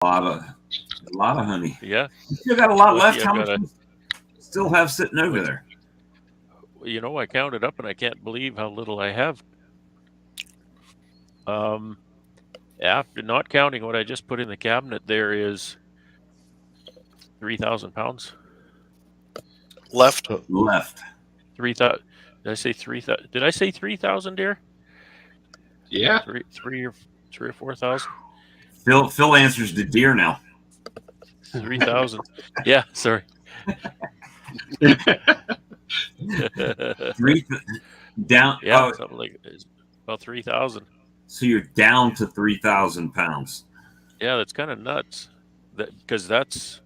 a lot of honey. Yeah, You still got a lot left. lucky How I've much got a. do you still have sitting over Well, there? I counted up and I can't believe how little I have. Um, After not counting what I just put in the cabinet, there is 3,000 pounds. Left. Left. 3,000. Did I say 3,000? Did I say 3,000, dear? Yeah. Three or 4,000. Phil answers the deer now. 3,000. Yeah, sorry. Three down. Yeah, Oh, something like it's about 3,000. so you're down to 3,000 pounds. Yeah, that's kind of nuts. That because that's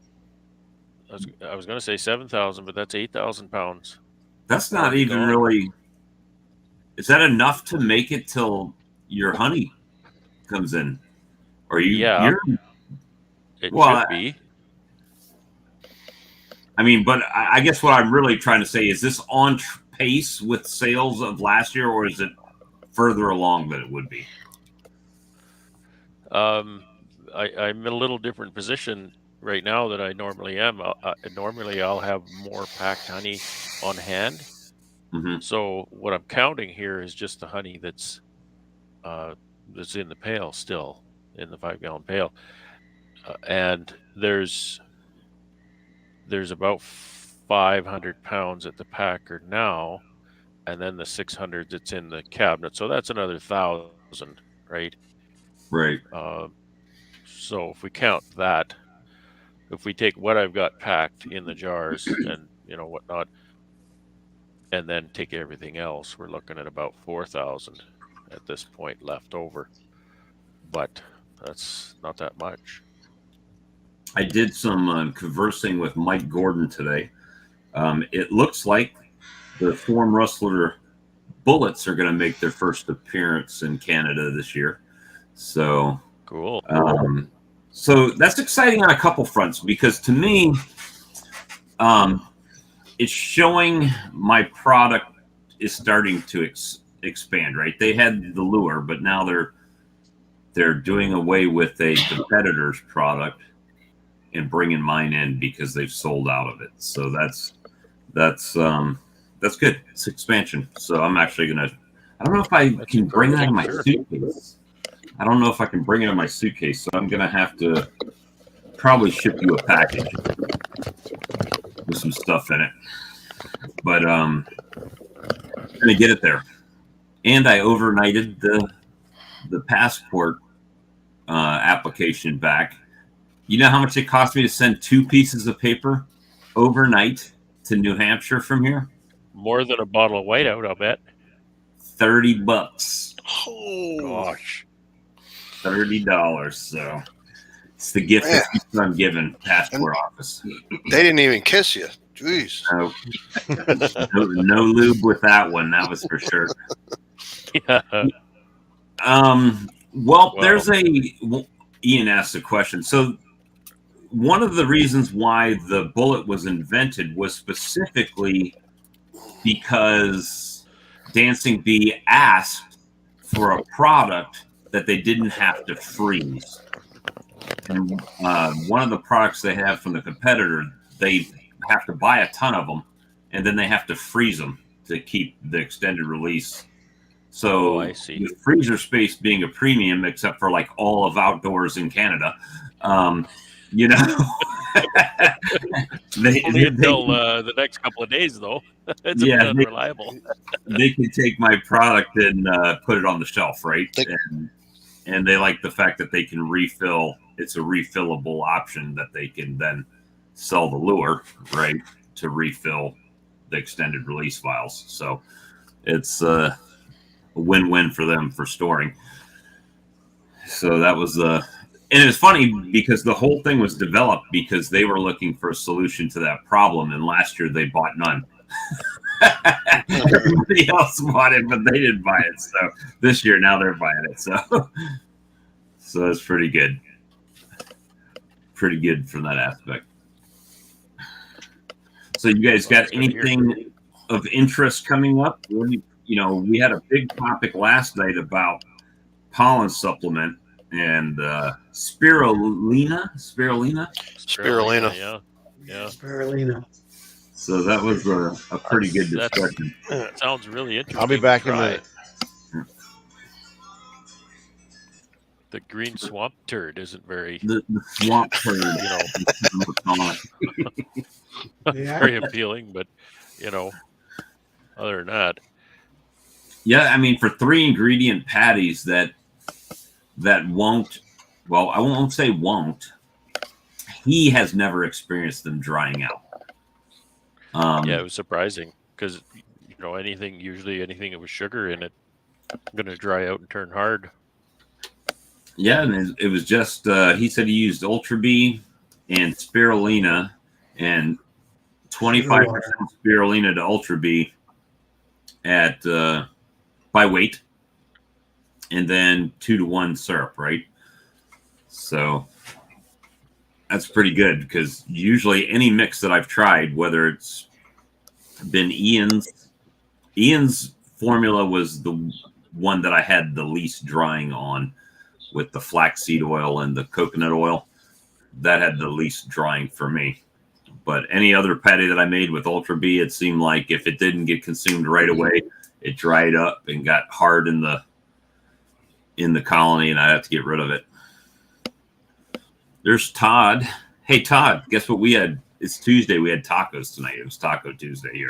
I was going to say 7,000, but that's 8,000 pounds That's not already even gone. really. Is that enough to make it till your honey comes in, or Yeah, you're it well? should be. I mean, but I guess what I'm really trying to say is this on pace with sales of last year, or is it further along than it would be? Um, I'm in a little different position right now than I normally am. Normally, I'll have more packed honey on hand. Mm-hmm. So what I'm counting here is just the honey that's in the pail still, in the 5-gallon pail, and there's about 500 pounds at the packer now, and then the 600 that's in the cabinet. So that's another 1,000, right? Right. So if we count that, if we take what I've got packed in the jars and whatnot, and then take everything else, we're looking at about 4,000 at this point left over. But that's not that much. I did some conversing with Mike Gordon today. It looks like the Form Rustler Bullets are going to make their first appearance in Canada this year. So Cool. So that's exciting on a couple fronts because to me, it's showing my product is starting to expand. Right? They had the lure, but now they're doing away with a competitor's product and bringing mine in because they've sold out of it. So that's good. It's expansion. So I'm actually gonna. I don't know if I can bring that in my suitcase. I don't know if I can bring it in my suitcase, so I'm gonna have to probably ship you a package with some stuff in it. But I'm gonna get it there. And I overnighted the passport application back. You know how much it cost me to send 2 pieces of paper overnight to New Hampshire from here? More than a bottle of whiteout, I'll bet. $30. Oh, Gosh. $30. So it's the gift that keeps on giving passport office. They didn't even kiss you. Jeez. No lube with that one. That was for sure. Yeah. Well, there's Ian asked a question. So one of the reasons why the bullet was invented was specifically because Dancing Bee asked for a product that they didn't have to freeze. And one of the products they have from the competitor, they have to buy a ton of them, and then they have to freeze them to keep the extended release. So I see. with freezer space being a premium, except for like all of outdoors in Canada, Only until the next couple of days, though. It's a bit unreliable. They can take my product and put it on the shelf, right? And they like the fact that they can refill. It's a refillable option that they can then sell the lure, right, to refill the extended release vials. So it's a win-win for them for storing. So that was and it was funny because the whole thing was developed because they were looking for a solution to that problem, and last year they bought none. Everybody else bought it, but they didn't buy it. So this year now they're buying it. So it's pretty good. Pretty good from that aspect. So you guys got anything of interest coming up? We had a big topic last night about pollen supplement, and spirulina. Spirulina. Yeah. Spirulina. So that was a pretty good discussion. That sounds really interesting. I'll be back to in a try. minute. The green swamp turd isn't very, The swamp turd, Yeah. very appealing, but other than that, yeah. I mean, for 3 ingredient patties that won't. Well, I won't say won't. He has never experienced them drying out. yeah, it was surprising because anything with sugar in it, going to dry out and turn hard. Yeah, and it was just he said he used Ultra B and spirulina, and 25% spirulina to Ultra B at by weight, and then 2-to-1 syrup, right? So that's pretty good because usually any mix that I've tried, whether it's been Ian's formula was the one that I had the least drying on, with the flaxseed oil and the coconut oil. That had the least drying for me. But any other patty that I made with Ultra B, it seemed like if it didn't get consumed right away, it dried up and got hard in the colony, and I'd have to get rid of it. There's Todd. Hey, Todd, guess what we had? It's Tuesday. We had tacos tonight. It was Taco Tuesday here.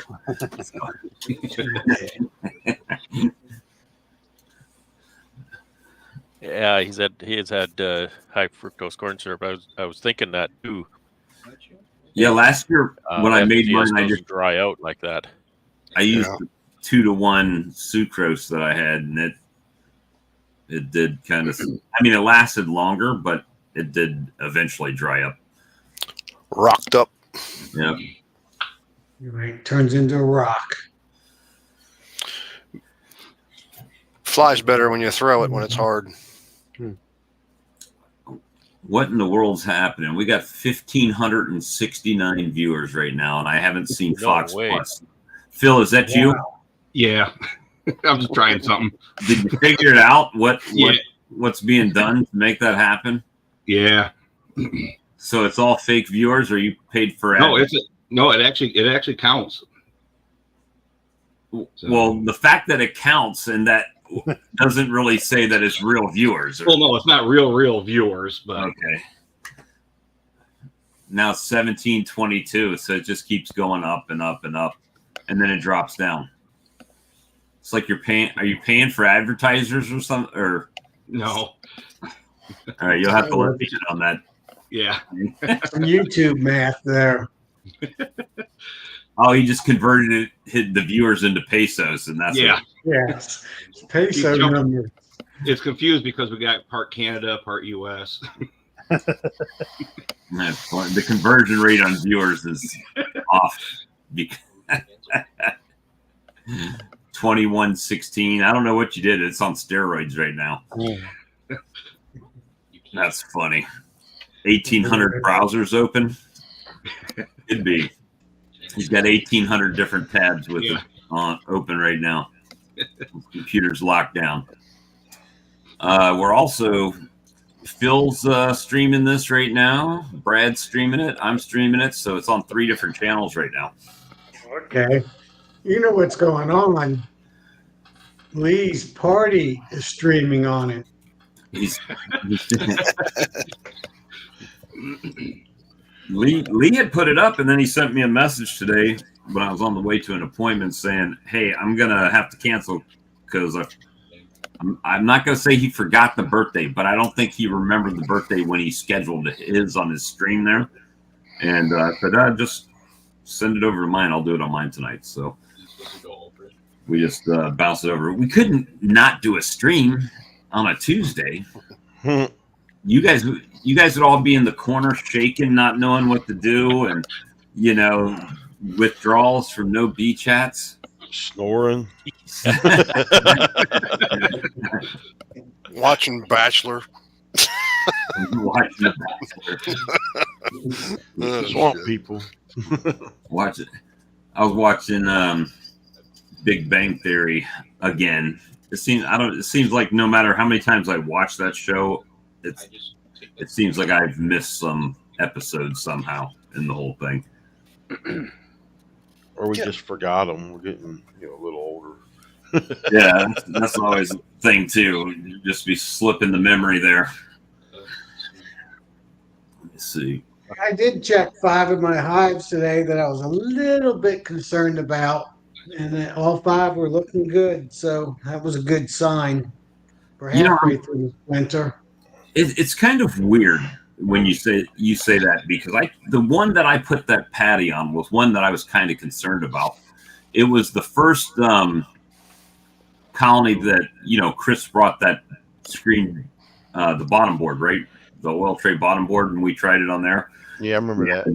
Yeah, he has had high fructose corn syrup. I was thinking that too. Yeah, last year when I made mine, I just dry out like that. I used 2-to-1 sucrose that I had, and it did kind of. I mean, it lasted longer, but it did eventually dry up. Rocked up. Yeah. Right. Turns into a rock. Flies better when you throw it when it's hard. What in the world's happening? We got 1,569 viewers right now, and I haven't seen No Fox way. Plus. Phil, is that you? Yeah. I'm just trying something. Did you figure it out? Yeah. What's being done to make that happen? Yeah. So it's all fake viewers, or you paid for No, it actually counts. So- Well, the fact that it counts and that doesn't really say that it's real viewers. Well, no, it's not real viewers, but Okay. Now it's 1722, so it just keeps going up and up and up, and then it drops down. It's like you're paying. Are you paying for advertisers or something? Or no. all right, you'll have to let me in on that. Yeah. Some YouTube math there. Oh, he just converted it, hit the viewers into pesos, and that's Yeah. Yes. Peso Keep jumping. number. It's confused because we got part Canada, part US. That's fun. The conversion rate on viewers is off. 2116. I don't know what you did. It's on steroids right now. That's funny. 1,800 browsers open. Could be. He's got 1,800 different tabs with it on open right now. His computer's locked down. We're also Phil's streaming this right now. Brad's streaming it. I'm streaming it. So it's on 3 different channels right now. Okay. You know what's going on. Lee's party is streaming on it. Lee had put it up, and then he sent me a message today when I was on the way to an appointment saying, "Hey, I'm gonna have to cancel because I'm not gonna say he forgot the birthday, but I don't think he remembered the birthday when he scheduled his on his stream there." And said, "Just send it over to mine. I'll do it on mine tonight." So we just bounced it over. We couldn't not do a stream on a Tuesday. You guys would all be in the corner shaking, not knowing what to do, and withdrawals from no B chats. Snoring. Watching Bachelor. Watching Swamp people. Watch it. I was watching Big Bang Theory again. It seems like no matter how many times I watch that show, it seems like I've missed some episodes somehow in the whole thing. Or we just forgot them. We're getting a little older. Yeah, that's always a thing too. Just be slipping the memory there. Let me see. I did check 5 of my hives today that I was a little bit concerned about, and all 5 were looking good. So that was a good sign for halfway through the winter. It's kind of weird when you say that, because the one that I put that patty on was one that I was kind of concerned about. It was the first colony that Chris brought that screen, the bottom board, right? The oil tray bottom board, and we tried it on there. Yeah, I remember that.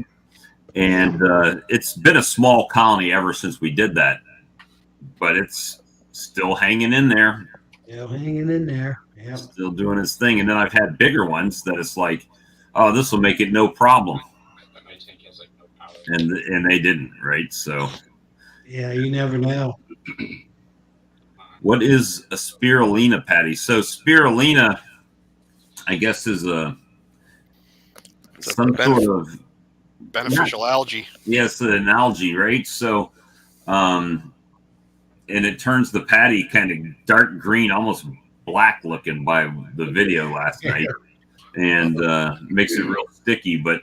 And it's been a small colony ever since we did that, but it's still hanging in there. Still hanging in there. Yeah. Still doing its thing. And then I've had bigger ones that it's like, oh, this will make it no problem. And they didn't, right? So yeah, you never know. What is a spirulina patty? So spirulina, I guess, is some sort of beneficial algae. Yes, an algae, right? So, and it turns the patty kind of dark green, almost black looking by the video last night, and makes it real sticky. But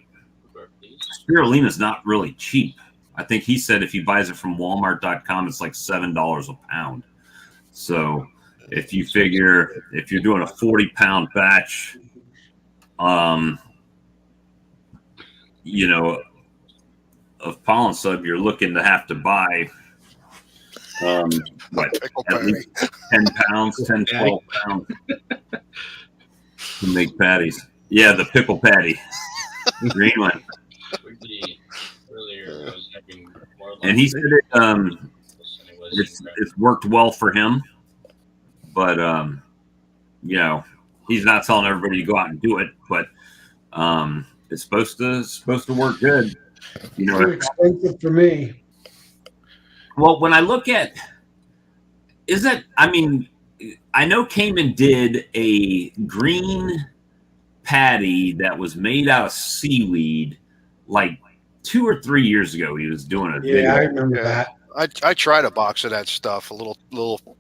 spirulina is not really cheap. I think he said if he buys it from Walmart.com, it's like $7 a pound. So if you figure if you're doing a 40-pound batch, of pollen sub, you're looking to have to buy at least 10 pounds, 10, 12 pounds to make patties. Yeah, the pickle patty. Green one. And he said it's worked well for him, but he's not telling everybody to go out and do it, but it's supposed to work good. Too expensive for me. Well, when I look at, I know Cayman did a green patty that was made out of seaweed like 2 or 3 years ago. He was doing a video. I remember that. I tried a box of that stuff, a little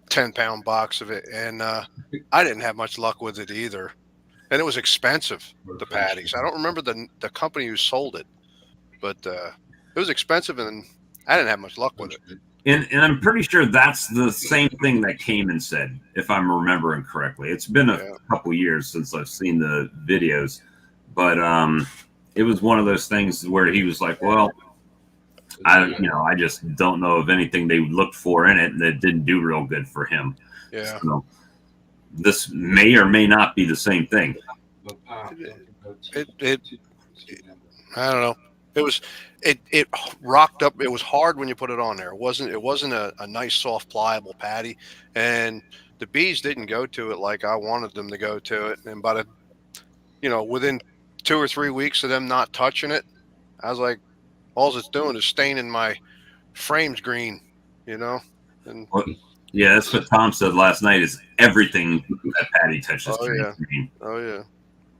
10-pound box of it, and I didn't have much luck with it either. And it was expensive, the patties. I don't remember the company who sold it, but it was expensive, and I didn't have much luck with it. And I'm pretty sure that's the same thing that Cayman said, if I'm remembering correctly. It's been a couple years since I've seen the videos, but it was one of those things where he was like, well, I just don't know of anything they looked for in it that didn't do real good for him. Yeah. So this may or may not be the same thing. It I don't know. It rocked up. It was hard when you put it on there. It wasn't a nice, soft, pliable patty. And the bees didn't go to it like I wanted them to go to it. And by within 2 or 3 weeks of them not touching it, I was like, all it's doing is staining my frames green, And yeah, that's what Tom said last night. Is everything that patty touches green. Oh yeah.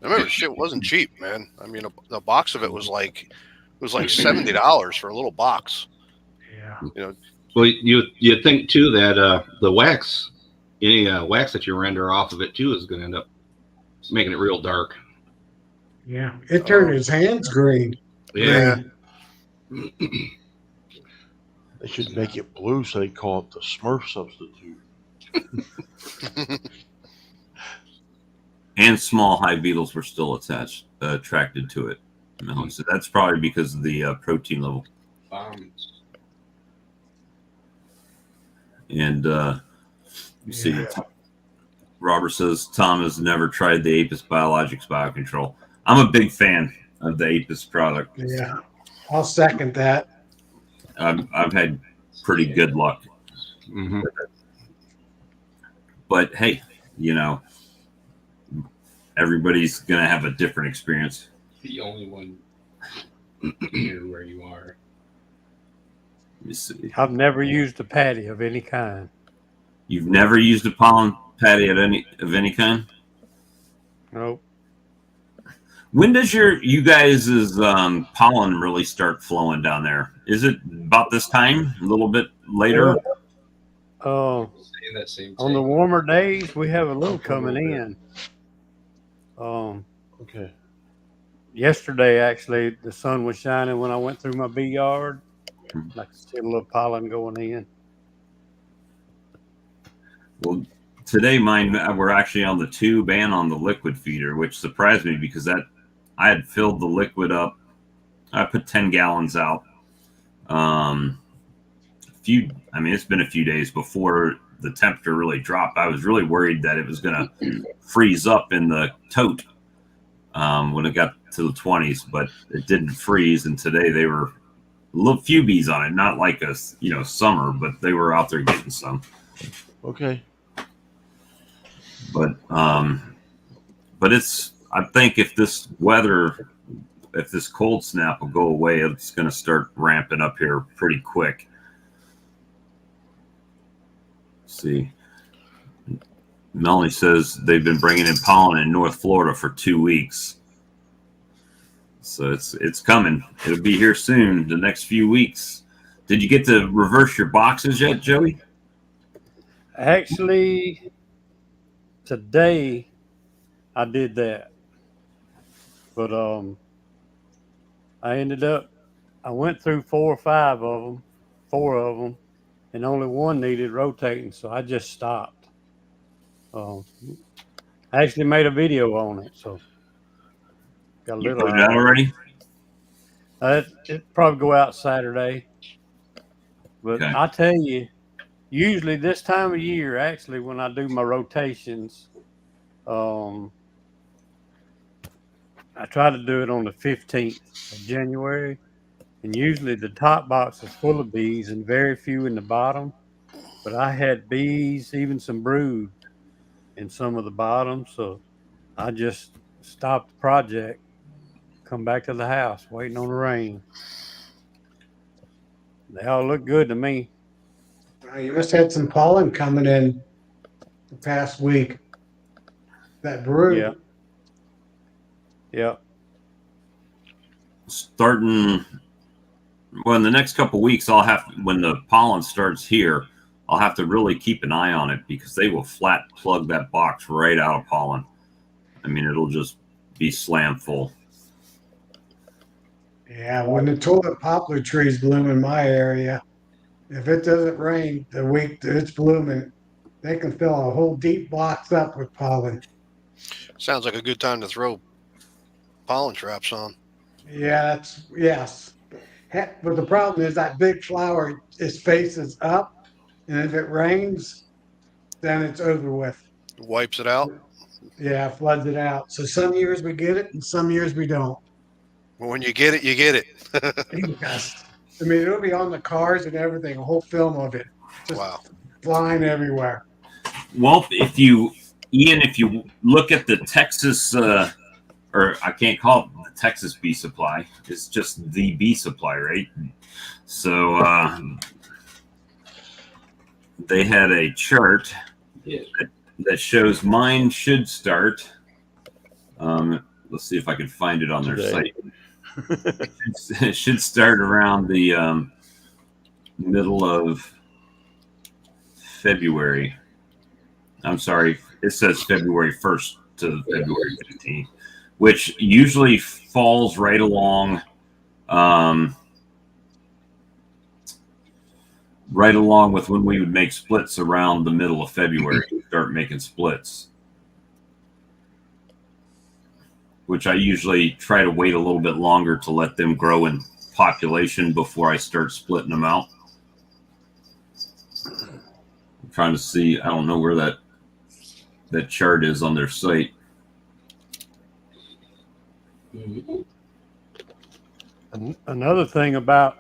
I remember shit wasn't cheap, man. I mean, a box of it was like $70 for a little box. Yeah. Well, you think too that the wax, any wax that you render off of it too, is going to end up making it real dark. Yeah. It turned his hands green. Yeah. They should make it blue so they call it the Smurf substitute. And small hive beetles were still attracted to it. So that's probably because of the protein level. And you see, Robert says Tom has never tried the Apis Biologics Biocontrol. I'm a big fan of the Apis product. Yeah, I'll second that. I've had pretty good luck. Mm-hmm. But hey, everybody's going to have a different experience. The only one here where you are. Let me see. I've never used a patty of any kind. You've never used a pollen patty of any kind? Nope. When does you guys' pollen really start flowing down there? Is it about this time? A little bit later? Uh, Saying that same on the thing. warmer days, we have a little For a little coming bit. in. Okay. Yesterday, actually, the sun was shining when I went through my bee yard. Mhm. I could see a little pollen going in. Well, today mine we're actually on the tube and on the liquid feeder, which surprised me because I had filled the liquid up. I put 10 gallons out. I mean, it's been a few days before the temperature really dropped. I was really worried that it was going to freeze up in the tote when it got to the 20s, but it didn't freeze. And today they were a little few bees on it, not like a summer, but they were out there getting some. Okay. But it's, I think if this cold snap will go away, it's going to start ramping up here pretty quick. Let's see. Melanie says they've been bringing in pollen in North Florida for 2 weeks. So it's coming. It'll be here soon, the next few weeks. Did you get to reverse your boxes yet, Joey? Actually, today I did that, but I went through 4 or 5 of them, and only one needed rotating, so I just stopped. I actually made a video on it, so got a You little put it out already? It probably go out Saturday, but Okay. I tell you, usually this time of year, actually, when I do my rotations, I try to do it on the 15th of January, and usually the top box is full of bees and very few in the bottom. But I had bees, even some brood, in some of the bottom, so I just stopped the project, come back to the house, waiting on the rain. They all look good to me. You must have had some pollen coming in the past week. That brood. Yeah. Starting, well, in the next couple weeks, when the pollen starts here, I'll have to really keep an eye on it because they will flat plug that box right out of pollen. I mean, it'll just be slam full. Yeah, when the tulip poplar trees bloom in my area, if it doesn't rain the week that it's blooming, they can fill a whole deep box up with pollen. Sounds like a good time to throw pollen traps on. Yeah, yes. But the problem is that big flower is faces up, and if it rains, then it's over with. Wipes it out. Yeah, floods it out. So some years we get it, and some years we don't. But when you get it, you get it. Yes. I mean, it'll be on the cars and everything, a whole film of it, just Wow. flying everywhere. Well, if you look at the Texas, or I can't call it the Texas bee supply, it's just the bee supply, right? So they had a chart that shows mine should start. Let's see if I can find it on their site. It should start around the middle of February. I'm sorry, it says February 1st to February 15th, which usually falls right along with when we would make splits around the middle of February. Start making splits, which I usually try to wait a little bit longer to let them grow in population before I start splitting them out. I'm trying to see, I don't know where that chart is on their site. Another thing about,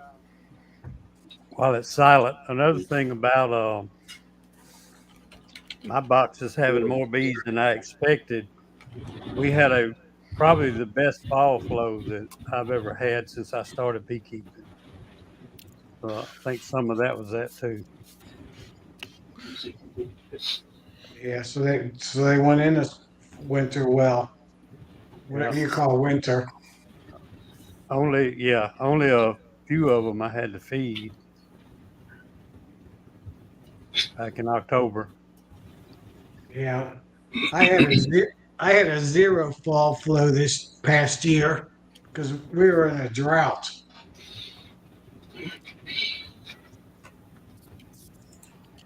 while it's silent, another thing about my boxes having more bees than I expected. We had probably the best fall flow that I've ever had since I started beekeeping. I think some of that was that too. Yeah, so they went in this winter well. whatever you call winter. Only a few of them I had to feed back in October. Yeah, I had I had a zero fall flow this past year because we were in a drought.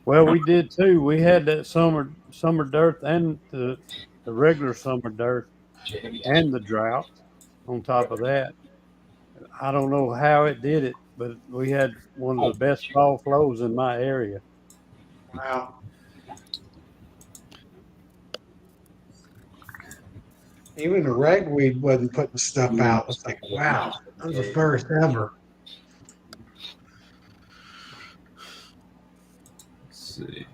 Well, we did too. We had that summer dearth and the regular summer dearth and the drought on top of that. I don't know how it did it, but we had one of the best fall flows in my area. Wow. Even the ragweed wasn't putting stuff out. It's like, wow, that was the first ever. Let's see.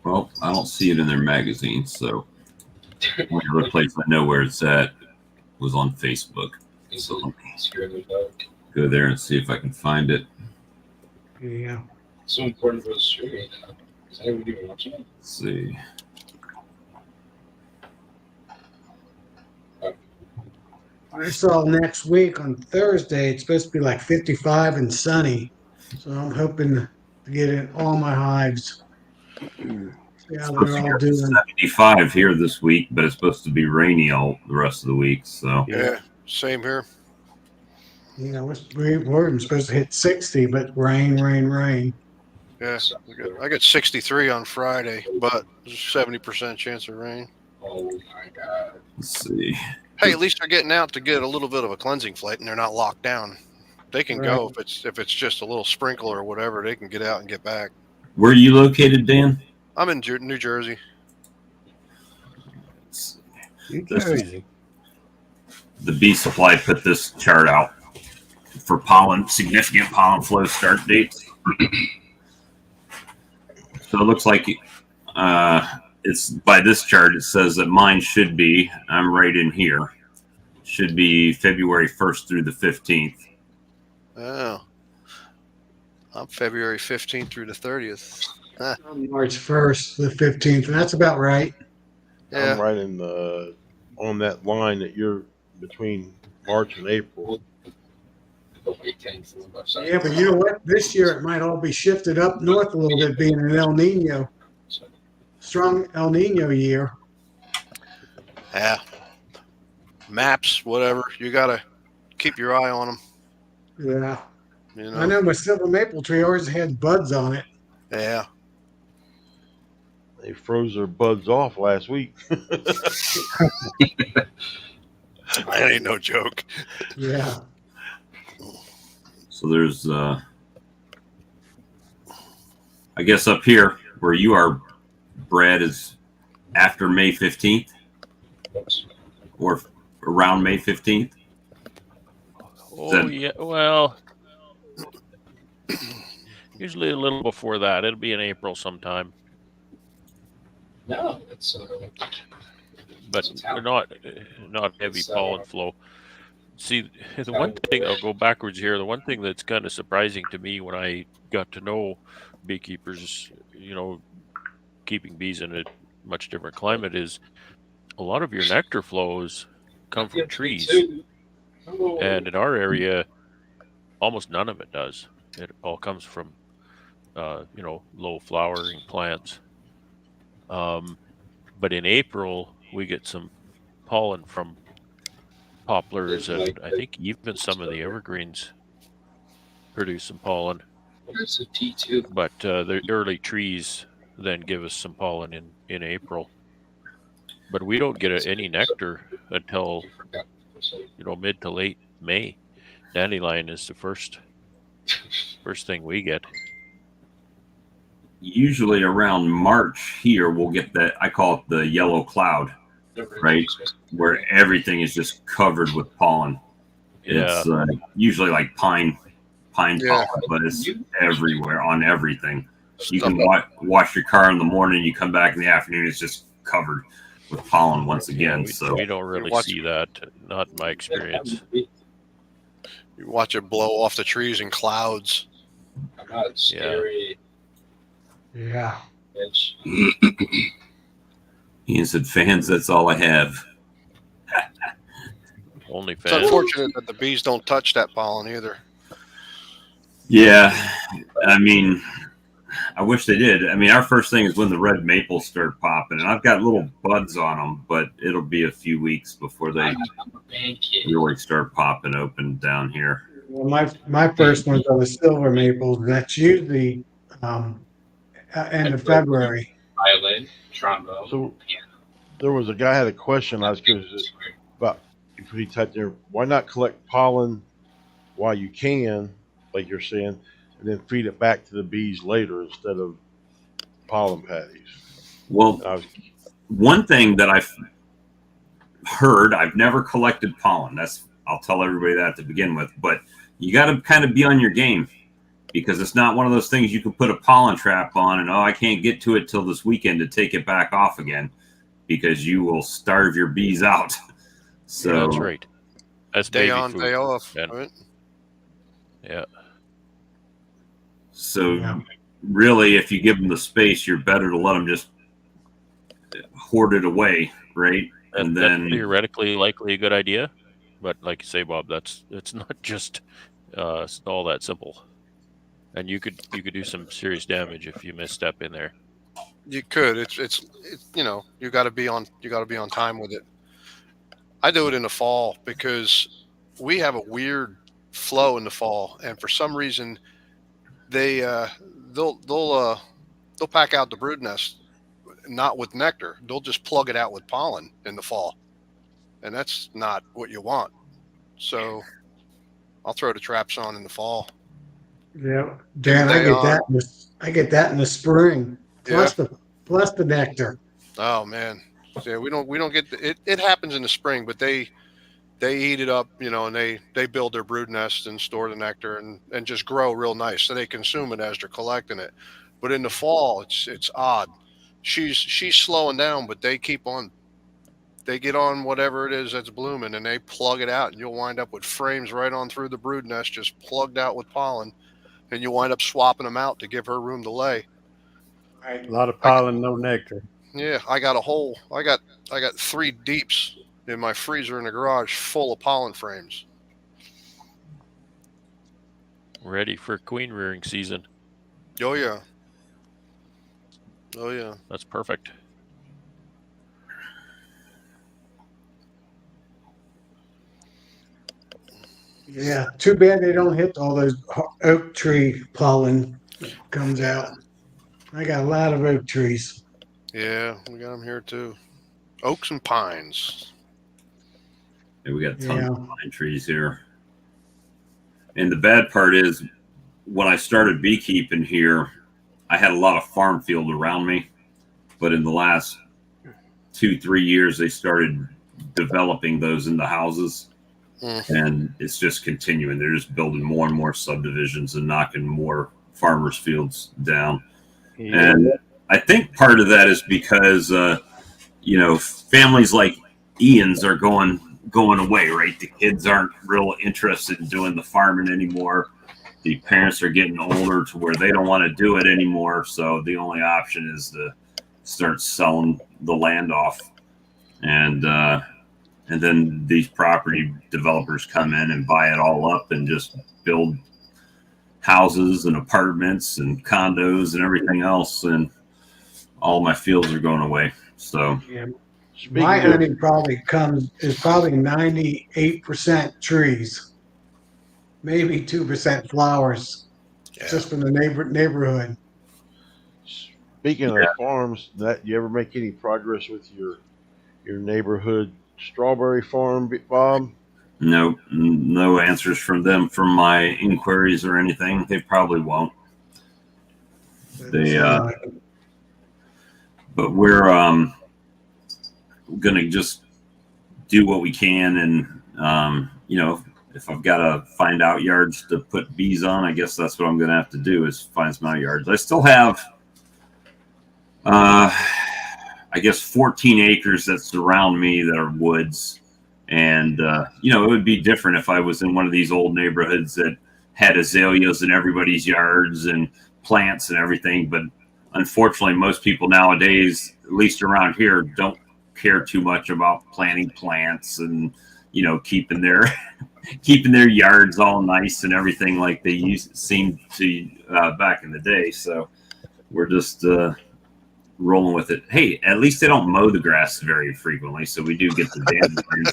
Well, I don't see it in their magazine, so the only other place I know where it's at was on Facebook. So let me go there and see if I can find it. Yeah. So important for the streaming. Is anyone even watching it? Let's see. I saw next week on Thursday, it's supposed to be like 55 and sunny. So I'm hoping to get in all my hives. See how Supposed they're to all get doing. 75 here this week, but it's supposed to be rainy all the rest of the week. So Yeah, same here. You know, we're supposed to hit 60, but rain, rain, rain. Yeah, I got 63 on Friday, but there's a 70% chance of rain. Oh my god. let's see. Hey, at least they're getting out to get a little bit of a cleansing flight, and they're not locked down. They can go if it's just a little sprinkle or whatever. They can get out and get back. Where are you located, Dan? I'm in New Jersey. New This is- Jersey. The Bee Supply put this chart out for significant pollen flow start dates. So it looks like it's by this chart. It says that mine should be. I'm right in here. Should be February 1st through the 15th. Oh, I'm February 15th through the 30th. March 1st, the 15th, and that's about right. Yeah, I'm right in the on that line that you're between March and April. Yeah, but you know what? This year it might all be shifted up north a little bit, being an El Nino, strong El Nino year. yeah. Maps, whatever. You gotta keep your eye on them. Yeah, You I know. know my silver maple tree always had buds on it. Yeah. They froze their buds off last week. That ain't no joke. Yeah, So there's, I guess up here where you are, Brad, is after May 15th or around May 15th. Oh, yeah. Well, usually a little before that. It'll be in April sometime, No, it's but not heavy pollen flow. See, the one thing, I'll go backwards here. The one thing that's kind of surprising to me when I got to know beekeepers, keeping bees in a much different climate, is a lot of your nectar flows come from trees. And in our area, almost none of it does. It all comes from, low flowering plants. But in April, we get some pollen from poplars, and I think even some of the evergreens produce some pollen. It's a T2. But the early trees then give us some pollen in April. But we don't get any nectar until mid to late May. Dandelion is the first thing we get. Usually around March here, we'll get that. I call it the yellow cloud, right? Where everything is just covered with pollen. It's usually like pine pollen, but it's everywhere on everything. You can wash your car in the morning, you come back in the afternoon, it's just covered with pollen once again. We don't really see that, not in my experience. You watch it blow off the trees in clouds. I'm not scary. yeah. Ian said, fans, that's all I have. Only It's fan. unfortunate that the bees don't touch that pollen either. Yeah, I mean, I wish they did. I mean, our first thing is when the red maples start popping, and I've got little buds on them, but it'll be a few weeks before they really start popping open down here. Well, my first one's on the silver maples, and that's usually end of February. Violin, trombone, So piano. there was a guy had a question. I was curious about if he typed there, why not collect pollen while you can, like you're saying, and then feed it back to the bees later instead of pollen patties? Well, one thing that I've heard, I've never collected pollen. I'll tell everybody that to begin with, but you got to kind of be on your game, because it's not one of those things you can put a pollen trap on and, oh, I can't get to it till this weekend to take it back off again, because you will starve your bees out. So That's right. That's Day baby on, food. day off. And- Right? Yeah. So Yeah. really, if you give them the space, you're better to let them just hoard it away, right? And That's then theoretically likely a good idea, but like you say, Bob, it's not just all that simple. And you could do some serious damage if you misstep in there. You could. It's you got to be on time with it. I do it in the fall because we have a weird flow in the fall, and for some reason they'll pack out the brood nest not with nectar. They'll just plug it out with pollen in the fall, and that's not what you want. So I'll throw the traps on in the fall. Yeah, Give Dan, a day on. I get that in the spring. Plus the nectar. Oh man, yeah, we don't get it. It happens in the spring, but they eat it up, and they build their brood nest and store the nectar and just grow real nice. So they consume it as they're collecting it. But in the fall, it's odd. She's slowing down, but they keep on. They get on whatever it is that's blooming, and they plug it out, and you'll wind up with frames right on through the brood nest, just plugged out with pollen, and you wind up swapping them out to give her room to lay. Right. A lot of pollen, no nectar. Yeah, I got 3 deeps in my freezer in the garage full of pollen frames. Ready for queen rearing season. Oh yeah. Oh yeah. That's perfect. Yeah, too bad they don't hit all those oak tree pollen that comes out. I got a lot of oak trees. Yeah, we got them here too. Oaks and pines. yeah, we got tons Yeah. of pine trees here. And the bad part is, when I started beekeeping here, I had a lot of farm field around me. But in the last 2-3 years, they started developing those into houses. And it's just continuing. They're just building more and more subdivisions and knocking more farmers' fields down. Yeah. And I think part of that is because, families like Ian's are going away, right? The kids aren't real interested in doing the farming anymore. The parents are getting older to where they don't want to do it anymore. So the only option is to start selling the land off. And then these property developers come in and buy it all up and just build houses and apartments and condos and everything else. And all my fields are going away. So Yeah. Speaking My of- honey is probably 98% trees, maybe 2% flowers, Yeah. just from the neighborhood. Speaking of farms, that you ever make any progress with your neighborhood strawberry farm, Bob? no answers from them from my inquiries or anything. They probably won't. But we're gonna just do what we can, and if I've got to find out yards to put bees on, I guess that's what I'm gonna have to do, is find some out yards. I still have I guess 14 acres that surround me that are woods. And, it would be different if I was in one of these old neighborhoods that had azaleas in everybody's yards and plants and everything. But unfortunately, most people nowadays, at least around here, don't care too much about planting plants and, keeping their keeping their yards all nice and everything like they seemed to back in the day. So we're just rolling with it. Hey, at least they don't mow the grass very frequently, so we do get the dandelions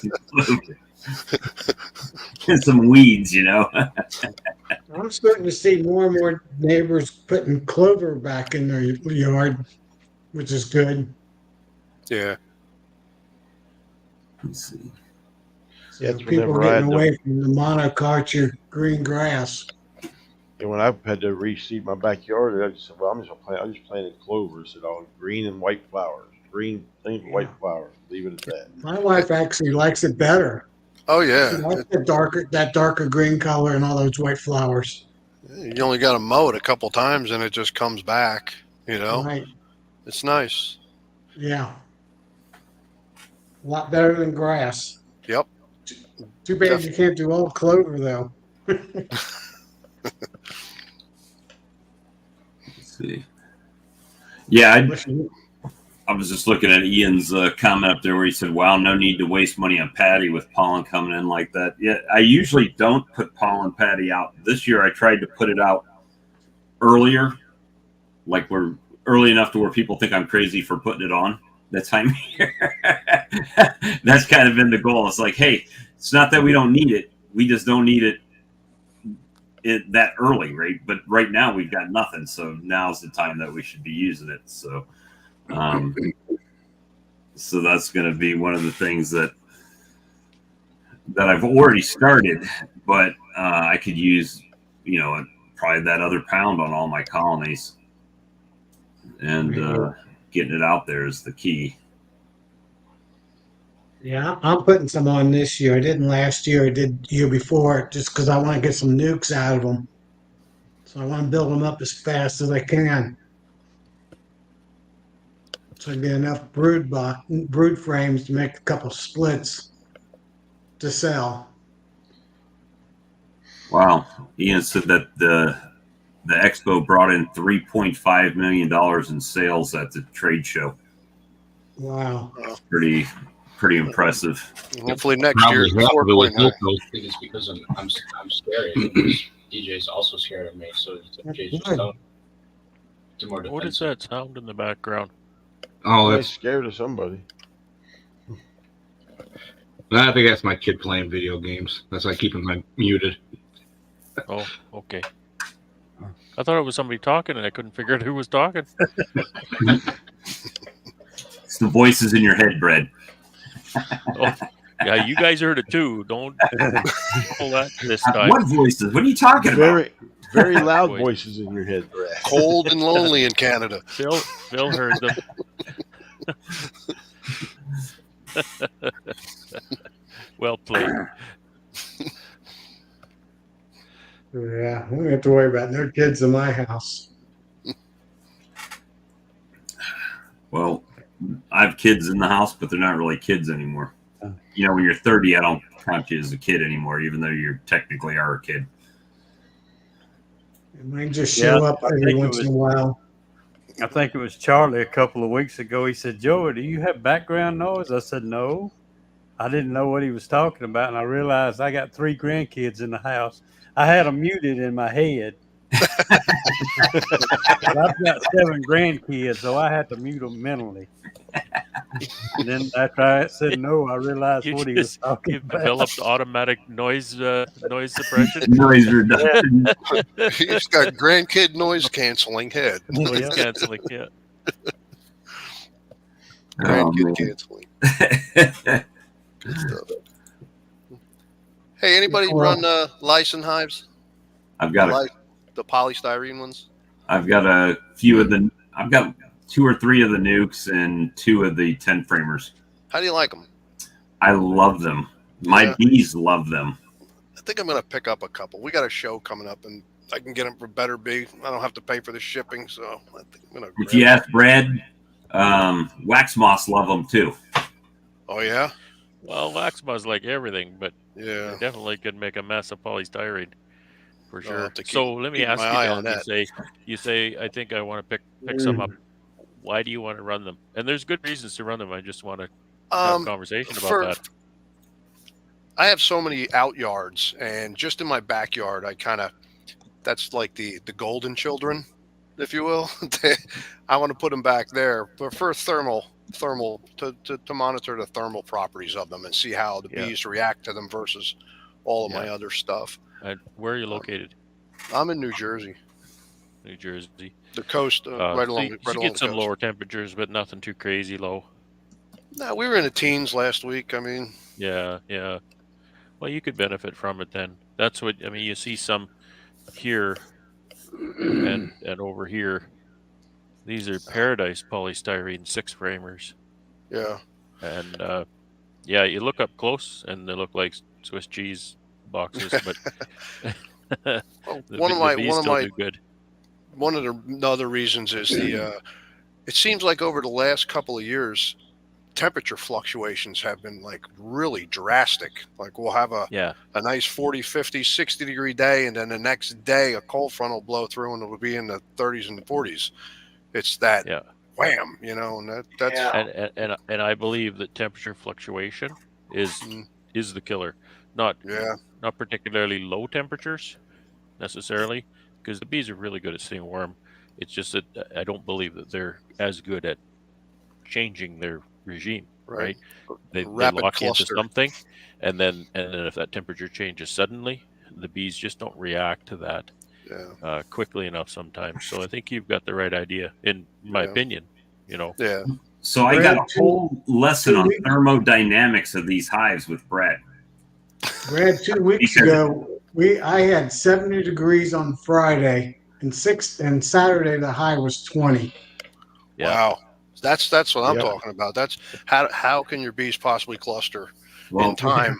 and some weeds. I'm starting to see more and more neighbors putting clover back in their yard, which is good. Yeah. Let's see. So That's people whenever are I getting had away from the monoculture green grass. And when I've had to reseed my backyard, I just said, well, I just planted clovers and all green and white flowers. Green things, white flowers. Leave it at that. My wife actually likes it better. Oh She yeah. likes that darker green color and all those white flowers. You only got to mow it a couple times and it just comes back. Right. It's nice. Yeah. A lot better than grass. Yep. Too bad you can't do all clover though. Let's see. Yeah, I was just looking at Ian's comment up there where he said, wow, no need to waste money on patty with pollen coming in like that. Yeah, I usually don't put pollen patty out. This year I tried to put it out earlier, like we're early enough to where people think I'm crazy for putting it on that time of year. That's kind of been the goal. It's like, hey, it's not that we don't need it. We just don't need it that early, right? But right now we've got nothing. So now's the time that we should be using it. So so that's going to be one of the things that I've already started, but I could use, probably that other pound on all my colonies, and getting it out there is the key. Yeah, I'm putting some on this year. I didn't last year. I did the year before, just because I want to get some nukes out of them. So I want to build them up as fast as I can. So I get enough brood frames to make a couple splits to sell. Wow, Ian said that the expo brought in $3.5 million in sales at the trade show. Wow, that's pretty impressive. Hopefully next year. Half of it was I think it's because I'm scary. DJ's also scared of me, so DJ's just out. What is that sound in the background? Oh, That's that's. scared of somebody. I think that's my kid playing video games. That's why I keep him muted. Oh, okay. I thought it was somebody talking, and I couldn't figure out who was talking. It's the voices in your head, Brad. Oh, yeah, you guys heard it too. Don't pull that this time. What voices? What are you talking about? Very loud voices in your head, Brad. Cold and lonely in Canada. Phil heard them. Well played. Yeah, I don't have to worry about no kids in my house. Well, I have kids in the house, but they're not really kids anymore. When you're 30, I don't count you as a kid anymore, even though you technically are a kid. It might just show up every once in a while. I think it was Charlie a couple of weeks ago. He said, Joey, do you have background noise? I said, no. I didn't know what he was talking about, and I realized I got 3 grandkids in the house. I had them muted in my head. But I've got 7 grandkids, so I had to mute them mentally. And then after I said no, I realized what he was talking about. Developed automatic noise suppression. Noise reduction. He's got grandkid noise canceling head. Noise canceling, yeah. Grandkid canceling. Good stuff. Hey, anybody run Lyson hives? I've got the polystyrene ones. I've got a few of the. I've got 2 or 3 of the nukes and 2 of the 10 framers. How do you like them? I love them. My bees love them. I think I'm going to pick up a couple. We got a show coming up, and I can get them for better bee. I don't have to pay for the shipping, so I think I'm going to. If you ask Brad, wax moths love them too. Oh yeah. Well, wax moths like everything, but yeah, definitely could make a mess of polystyrene for sure. Keep, so let me ask you, then, you say, I think I want to pick some up. Why do you want to run them? And there's good reasons to run them. I just want to have a conversation about that. I have so many out yards, and just in my backyard, that's like the golden children, if you will. I want to put them back there, but for thermal to monitor the thermal properties of them and see how the Yeah. bees react to them versus all of my Yeah. other stuff. And where are you located? I'm in New Jersey, New Jersey. the coast, So you right along get the some coast. lower temperatures, but nothing too crazy low. No, we were in the teens last week. I mean, Yeah, yeah. Well, you could benefit from it then. That's what I mean. You see some here and over here. These are Paradise polystyrene 6 framers, yeah. and yeah, you look up close and they look like Swiss cheese boxes, but the, Well, the bees still do good. one of the other reasons is it seems like over the last couple of years, temperature fluctuations have been like really drastic. Like we'll have Yeah, a nice 40, 50, 60-degree day, and then the next day a cold front will blow through and it'll be in the 30s and 40s. It's that yeah. wham, and that's And I believe that temperature fluctuation mm, is the killer. Not yeah, not particularly low temperatures necessarily, because the bees are really good at staying warm. It's just that I don't believe that they're as good at changing their regime, right. right? They Rapid lock into cluster. something, and then if that temperature changes suddenly, the bees just don't react to that Yeah, quickly enough sometimes. So I think you've got the right idea, in my yeah, opinion. You know, yeah. So I Brad, got a whole lesson 2 on weeks, thermodynamics of these hives with Brad. Brad, 2 weeks Because ago, I had 70 degrees on Friday, and Saturday the high was 20. yeah, Wow. That's what I'm Yep. talking about. That's how can your bees possibly cluster well, in time?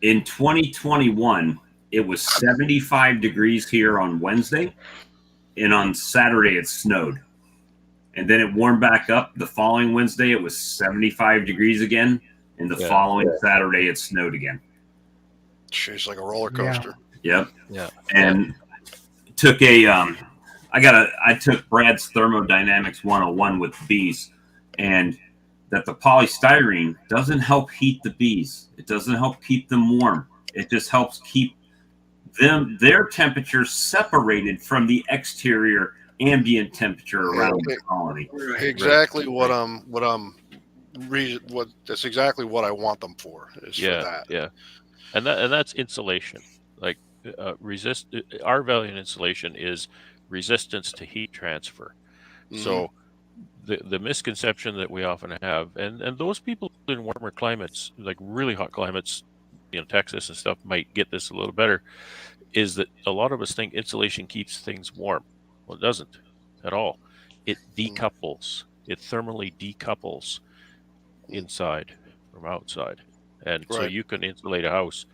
in 2021, it was 75 degrees here on Wednesday, and on Saturday it snowed. And then it warmed back up. The following Wednesday, it was 75 degrees again, and the Yeah. following Saturday, it snowed again. She's like a roller Yeah. coaster. Yep. yeah. And took I took Brad's thermodynamics 101 with bees, and that the polystyrene doesn't help heat the bees. It doesn't help keep them warm. It just helps keep their temperature separated from the exterior ambient temperature around the colony. Exactly what that's exactly what I want them for is for Yeah, that. yeah, and that's insulation. Like our value in insulation is resistance to heat transfer. Mhm. So the misconception that we often have, and those people in warmer climates, like really hot climates, Texas and stuff, might get this a little better, is that a lot of us think insulation keeps things warm. Well, it doesn't at all. It decouples. It thermally decouples inside from outside. And so Right. you can insulate a house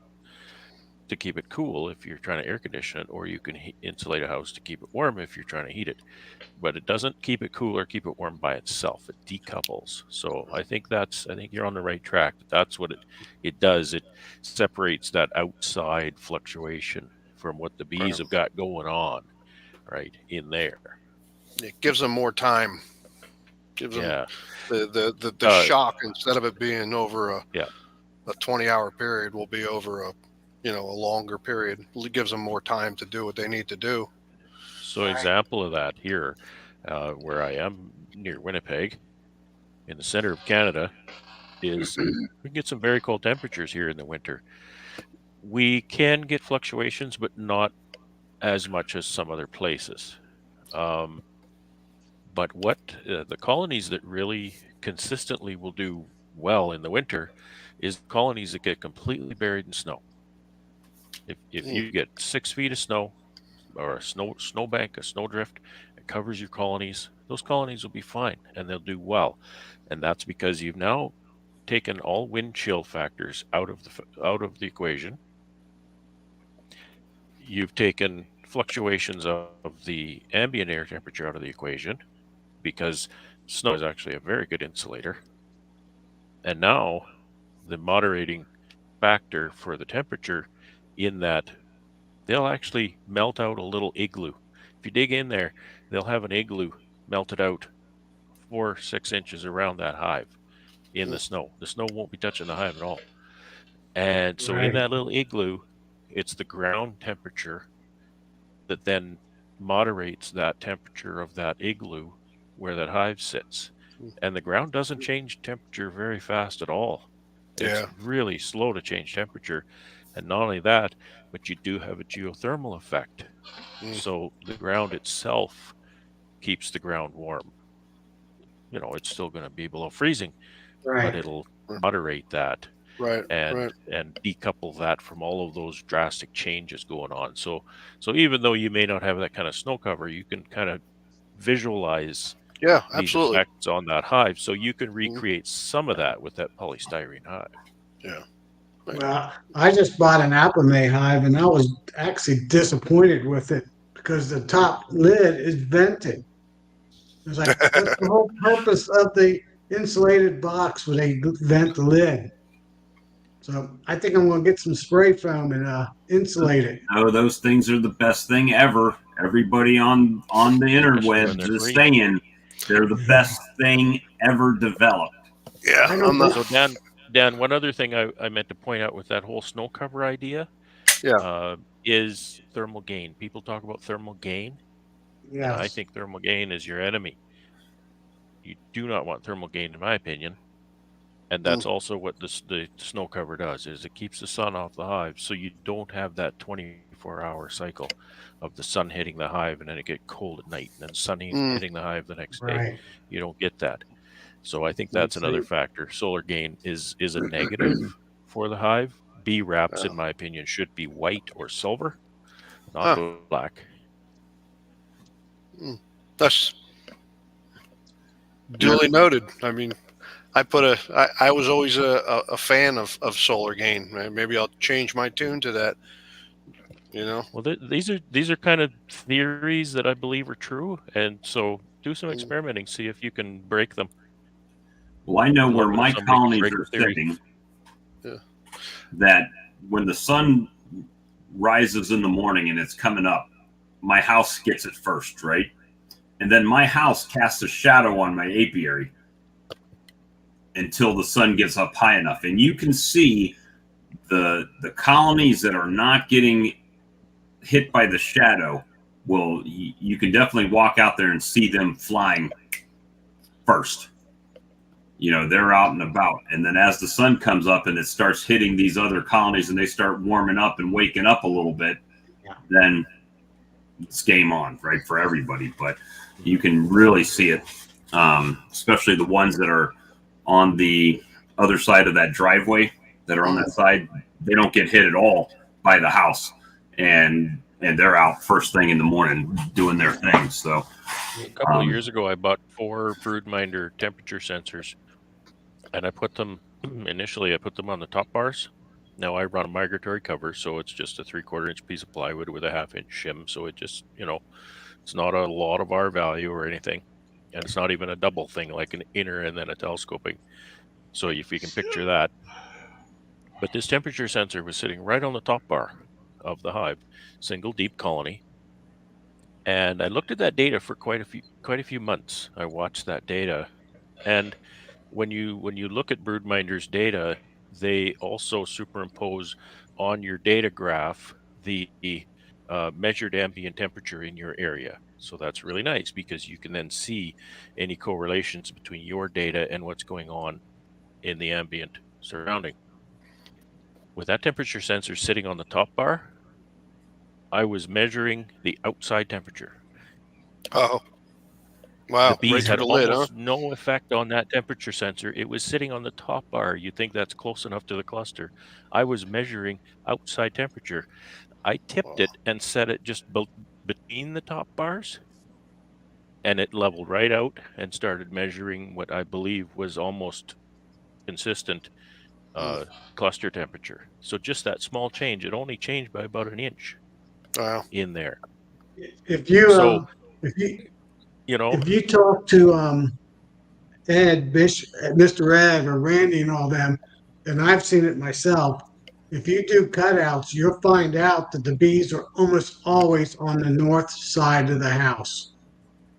to keep it cool if you're trying to air condition it, or you can insulate a house to keep it warm if you're trying to heat it. But it doesn't keep it cool or keep it warm by itself. It decouples. So I think you're on the right track. That's what it does. It separates that outside fluctuation from what the bees have got going on right in there. It gives them more time. Gives Yeah. them the shock, instead of it being over a 20-hour period, will be over a longer period. It gives them more time to do what they need to do. So example of that here, where I am near Winnipeg, in the center of Canada, is we can get some very cold temperatures here in the winter. We can get fluctuations, but not as much as some other places. But what the colonies that really consistently will do well in the winter is colonies that get completely buried in snow. If you get 6 feet of snow, or a snowbank, a snowdrift, it covers your colonies, those colonies will be fine and they'll do well. And that's because you've now taken all wind chill factors out of the equation. You've taken fluctuations of the ambient air temperature out of the equation, because snow is actually a very good insulator. And now the moderating factor for the temperature, in that they'll actually melt out a little igloo. If you dig in there, they'll have an igloo melted out 4-6 inches around that hive in the snow. The snow won't be touching the hive at all. And so in Right. that little igloo, it's the ground temperature that then moderates that temperature of that igloo where that hive sits. And the ground doesn't change temperature very fast at all. It's Yeah. really slow to change temperature. And not only that, but you do have a geothermal effect. Mm. So the ground itself keeps the ground warm. It's still going to be below freezing, but Right. it'll Right. moderate that Right. and decouple that from all of those drastic changes going on. So even though you may not have that kind of snow cover, you can kind of visualize Yeah. these Absolutely. effects on that hive. So you can Mhm. recreate some of that with that polystyrene hive. Yeah. Right. Well, I just bought an May hive and I was actually disappointed with it because the top lid is vented. It's like, what's the whole purpose of the insulated box when they vent the lid? So I think I'm going to get some spray foam and insulate it. No, those things are the best thing ever. Everybody on the Especially when interwebs they're is green. saying they're the Yeah. best thing ever developed. Yeah. I don't I'm not. So Dan, one other thing I meant to point out with that whole snow cover idea Yeah. is thermal gain. People talk about thermal gain, and I Yes. think thermal gain is your enemy. You do not want thermal gain, in my opinion. And that's also what the snow cover does, is it keeps the sun off the hive, so you don't have that 24-hour cycle of the sun hitting the hive and then it get cold at night and then sun Mm. hitting the hive the next day. Right. You don't get that. So I think that's Let's another see. factor. Solar gain is a negative for the hive. Bee wraps, Yeah. in my opinion, should be white or silver, not Huh. black. That's duly noted. I mean, I was always a fan of solar gain. Maybe I'll change my tune to that. Well, these are kind of theories that I believe are true, and so do some experimenting, see if you can break them. Well, I know Love where it if my somebody can colonies break are the theory. sitting. Yeah. That when the sun rises in the morning and it's coming up, my house gets it first, right? And then my house casts a shadow on my apiary until the sun gets up high enough. And you can see the colonies that are not getting hit by the shadow. Well, you can definitely walk out there and see them flying first. They're out and about. And then as the sun comes up and it starts hitting these other colonies and they start warming up and waking up a little bit, then it's game on, right, for everybody. But you can really see it, especially the ones that are on the other side of that driveway that are on that side. They don't get hit at all by the house. And they're out first thing in the morning doing their thing. So a couple of years ago, I bought 4 broodminder temperature sensors, and I put them initially. I put them on the top bars. Now I run a migratory cover, so it's just a 3/4 inch piece of plywood with a 1/2 inch shim. So it just, it's not a lot of R value or anything, and it's not even a double thing like an inner and then a telescoping. So if you can picture that. But this temperature sensor was sitting right on the top bar of the hive, single deep colony. And I looked at that data for quite a few months. I watched that data, and when you look at broodminder's data, they also superimpose on your data graph the measured ambient temperature in your area. So that's really nice because you can then see any correlations between your data and what's going on in the ambient surrounding. With that temperature sensor sitting on the top bar, I was measuring the outside temperature. Oh. Wow. The bees Right through had the lid, huh? almost no effect on that temperature sensor. It was sitting on the top bar. You think that's close enough to the cluster. I was measuring outside temperature. I tipped it and set it just between the top bars, and it leveled right out and started measuring what I believe was almost consistent cluster temperature. So just that small change, it only changed by about an inch Wow. in there. If you So, if you you know, if you talk to Ed, Mr. Ed, or Randy, and all them, and I've seen it myself. If you do cutouts, you'll find out that the bees are almost always on the north side of the house.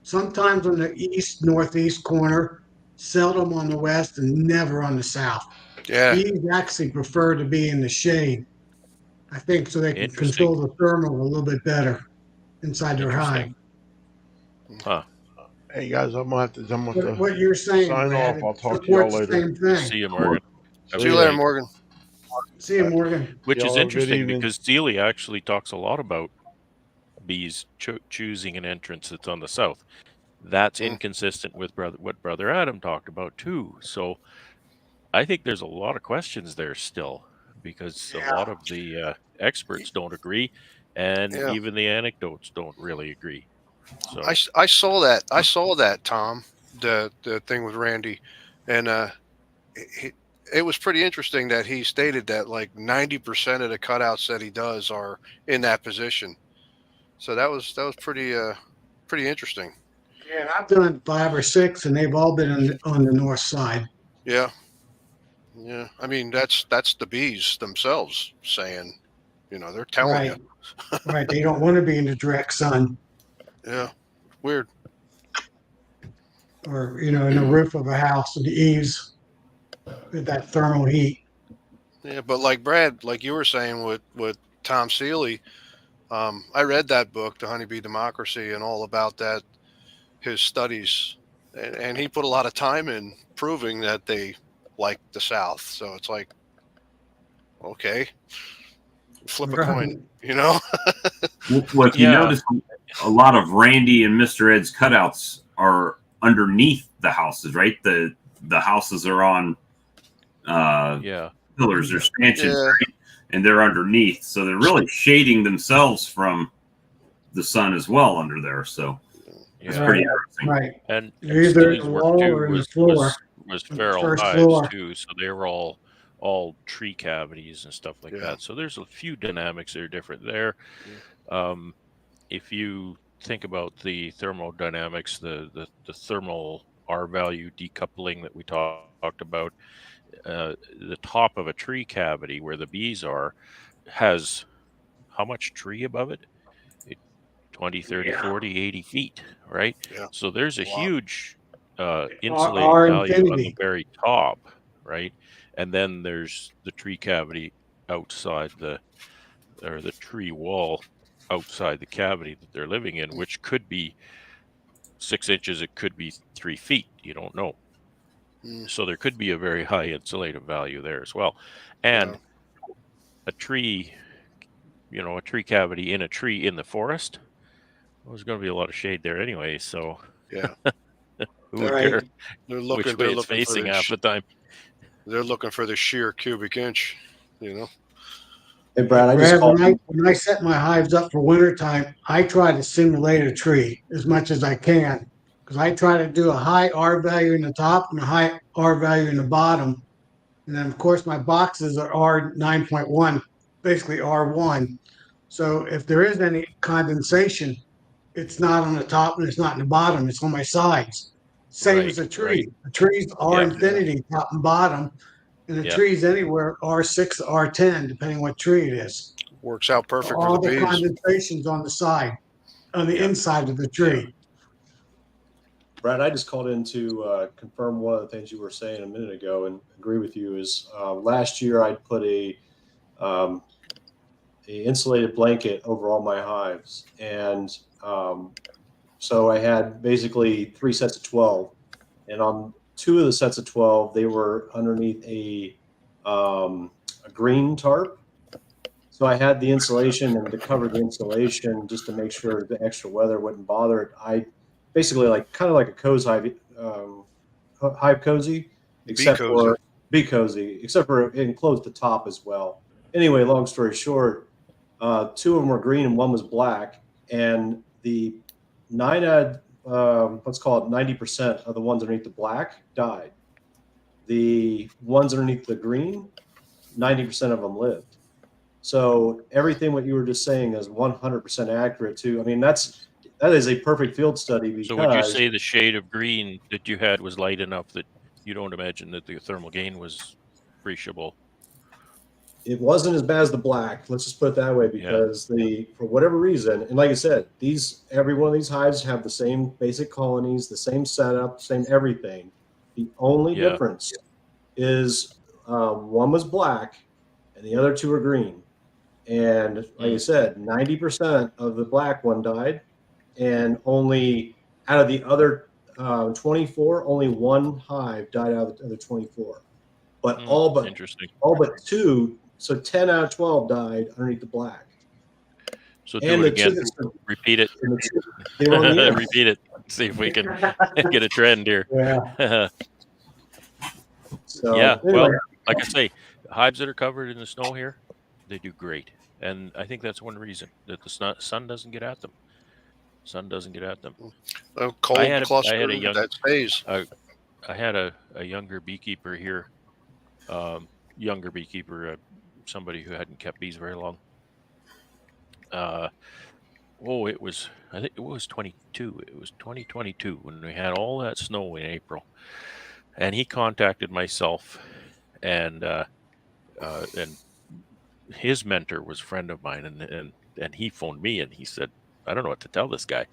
Sometimes on the east, northeast corner, seldom on the west, and never on the south. Yeah. Bees actually prefer to be in the shade. I think so they can Interesting. control the thermal a little bit better inside their hive. Interesting. Huh. Hey guys, I'm gonna have to What you're saying, sign Brad, off. it I'll talk to y'all supports the later. same thing. See you, Morgan. Have See a you good later, night. Morgan. See you, Morgan. Which is Y'all have a good interesting evening. because Seeley actually talks a lot about bees choosing an entrance that's on the south. That's Mm. inconsistent with what Brother Adam talked about too. So I think there's a lot of questions there still because a lot of the experts don't agree, and Yeah. even the anecdotes don't really agree. So I saw that. I saw that, Tom, the thing with Randy, and it was pretty interesting that he stated that like 90% of the cutouts that he does are in that position. So that was pretty interesting. Yeah, and I've done 5 or 6, and they've all been on the north side. Yeah. Yeah. I mean, that's the bees themselves saying, they're telling you. Right, right. They don't want to be in the direct sun Yeah. Weird. or in the roof of a house and the eaves with that thermal heat. Yeah, but like Brad, like you were saying with Tom Seeley, I read that book, The Honeybee Democracy, and all about that, his studies, and he put a lot of time in proving that they like the South. So it's like, okay, flip a coin, Right. Well, if you yeah, notice, a lot of Randy and Mr. Ed's cutouts are underneath the houses, right? The houses are on yeah, pillars or stanchions, yeah, right? And they're underneath, so they're really shading themselves from the sun as well under there. So it's yeah. pretty Right, interesting. right. And You're either in Steely's the work wall too or in the was floor, was on the feral first hives floor. too, so they were all tree cavities and stuff like yeah, that. So there's a few dynamics that are different there. If you think about the thermodynamics, the thermal R value decoupling that we talked about, the top of a tree cavity where the bees are has how much tree above it? It 20, 30, Yeah. 40, 80 feet, right? yeah, So there's a a lot. huge Our, insulating our value on the infinity. very top, right? And then there's the tree cavity outside the tree wall outside the cavity that they're living in, which could be 6 inches, it could be 3 feet. You don't know. Mm, So there could be a very high insulative value there as well. yeah, And a tree, a tree cavity in a tree in the forest, well, there's going to be a lot of shade there anyway. So yeah. who would They're Right. care they're which looking way they're it's looking for facing the half the time? they're looking for the sheer cubic inch. You know. Hey, Brad, I just Brad, called. when I set my hives up for wintertime, I try to simulate a tree as much as I can because I try to do a high R value in the top and a high R value in the bottom. And then, of course, my boxes are R 9.1, basically R1. So if there is any condensation, it's not on the top and it's not in the bottom, it's on my sides. Same Right, as a right. tree. A tree's R Yep, Yeah. infinity, top and bottom, and a yep, tree's anywhere R6, R10, depending what tree it is. Works out perfect for the All the bees. condensation's on the side, on the yep, inside of the yeah. tree. Brad, I just called in to confirm one of the things you were saying a minute ago and agree with you. Is last year I'd put a insulated blanket over all my hives, and so I had basically 3 sets of 12, and on 2 of the sets of 12 they were underneath a green tarp. So I had the insulation, and to cover the insulation, just to make sure the extra weather wouldn't bother it, I basically kind of like a cozy hive, hive cozy, Bee except cozy. for bee cozy, except for it enclosed the top as well. Anyway, long story short, 2 of them were green and one was black, and the let's call it 90% of the ones underneath the black died. The ones underneath the green, 90% of them lived. So everything what you were just saying is 100% accurate too. I mean, that is a perfect field study So would you because say the shade of green that you had was light enough that you don't imagine that the thermal gain was appreciable? it wasn't as bad as the black. Let's just put it that way, Yeah, because for whatever reason, and like I said, every one of these hives have the same basic colonies, the same setup, same everything. The only yeah, difference is one was black, and the other two were green. And like I said, 90% of the black one died, and only out of the other 24, only one hive died out of the other 24. But Interesting. all but two, so 10 out of 12 died underneath the black. So And do it the two again. that Repeat it. they were on the end. Repeat it. See if we can get a trend here. Yeah. So Yeah. anyway, Well, like I say, hives that are covered in the snow here, they do great. And I think that's one reason that the sun doesn't get at them. Sun doesn't get at them. A cold I had cluster a young that stays. I had a younger beekeeper here, younger beekeeper, somebody who hadn't kept bees very long. I think it was 22. It was 2022 when we had all that snow in April, and he contacted myself, and his mentor was a friend of mine, and he phoned me and he said, I don't know what to tell this guy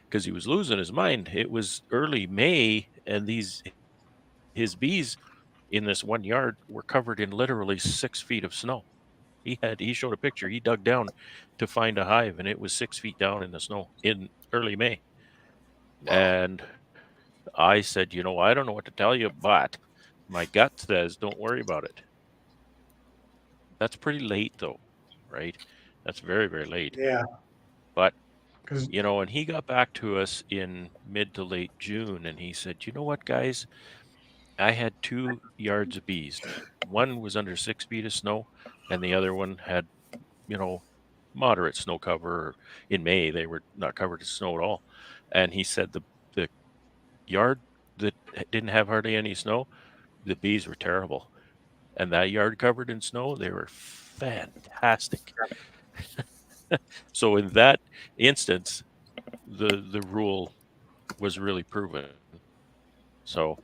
because he was losing his mind. It was early May, and his bees in this one yard were covered in literally 6 feet of snow. He showed a picture. He dug down to find a hive, and it was 6 feet down in the snow in early May. Wow. And I said, I don't know what to tell you, but my gut says don't worry about it. That's pretty late, though, right? That's very, very late. Yeah. But Because and he got back to us in mid to late June, and he said, you know what, guys? I had 2 yards of bees. One was under 6 feet of snow, and the other one had, moderate snow cover. In May, they were not covered in snow at all. And he said the yard that didn't have hardly any snow, the bees were terrible. And that yard covered in snow, they were fantastic. So in that instance, the rule was really proven. So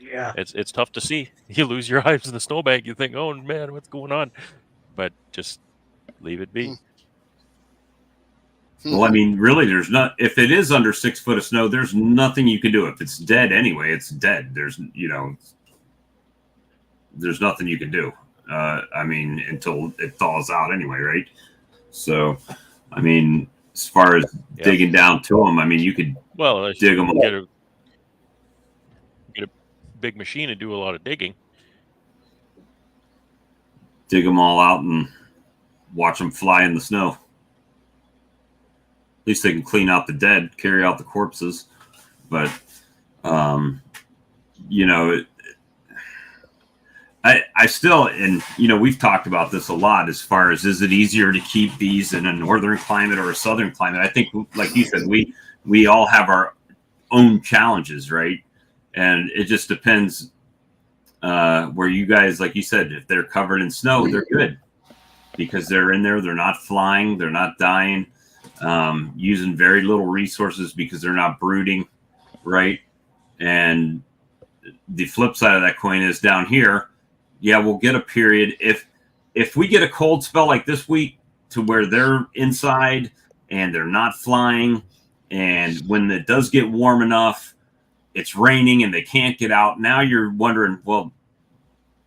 yeah, it's tough to see. You lose your hives in the snowbank, you think, oh man, what's going on? But just leave it be. Well, I mean, really, there's not. If it is under 6 foot of snow, there's nothing you can do. If it's dead anyway, it's dead. There's there's nothing you can do. I mean, until it thaws out anyway, right? So, I mean, as far as digging down to them, I mean, you could dig them. Get a big machine and do a lot of digging. Dig them all out and watch them fly in the snow. At least they can clean out the dead, carry out the corpses. But, I still, and we've talked about this a lot as far as, is it easier to keep bees in a northern climate or a southern climate? I think, like you said, we all have our own challenges, right? And it just depends where you guys, like you said, if they're covered in snow, they're good because they're in there, they're not flying, they're not dying, using very little resources because they're not brooding, right? And the flip side of that coin is down here, we'll get a period. If we get a cold spell like this week to where they're inside and they're not flying, and when it does get warm enough, it's raining and they can't get out. Now you're wondering, well,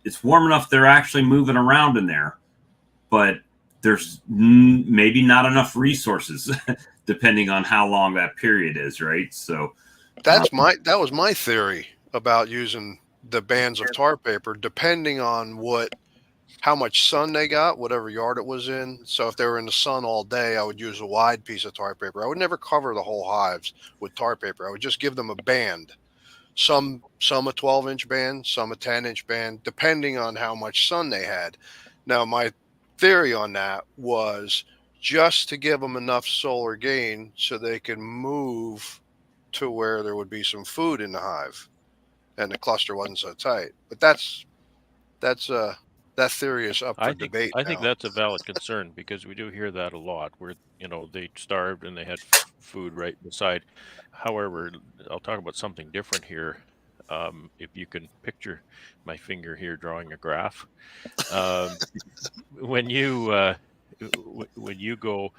it's warm enough they're actually moving around in there, but there's maybe not enough resources depending on how long that period is, right? So that was my theory about using the bands of tar paper, depending on how much sun they got, whatever yard it was in. So if they were in the sun all day, I would use a wide piece of tar paper. I would never cover the whole hives with tar paper. I would just give them a band. Some a 12-inch band, some a 10-inch band, depending on how much sun they had. Now, my theory on that was just to give them enough solar gain so they could move to where there would be some food in the hive and the cluster wasn't so tight. But that theory is up for debate. I think that's a valid concern because we do hear that a lot where, they starved and they had food right beside. However, I'll talk about something different here. If you can picture my finger here drawing a graph, when you go,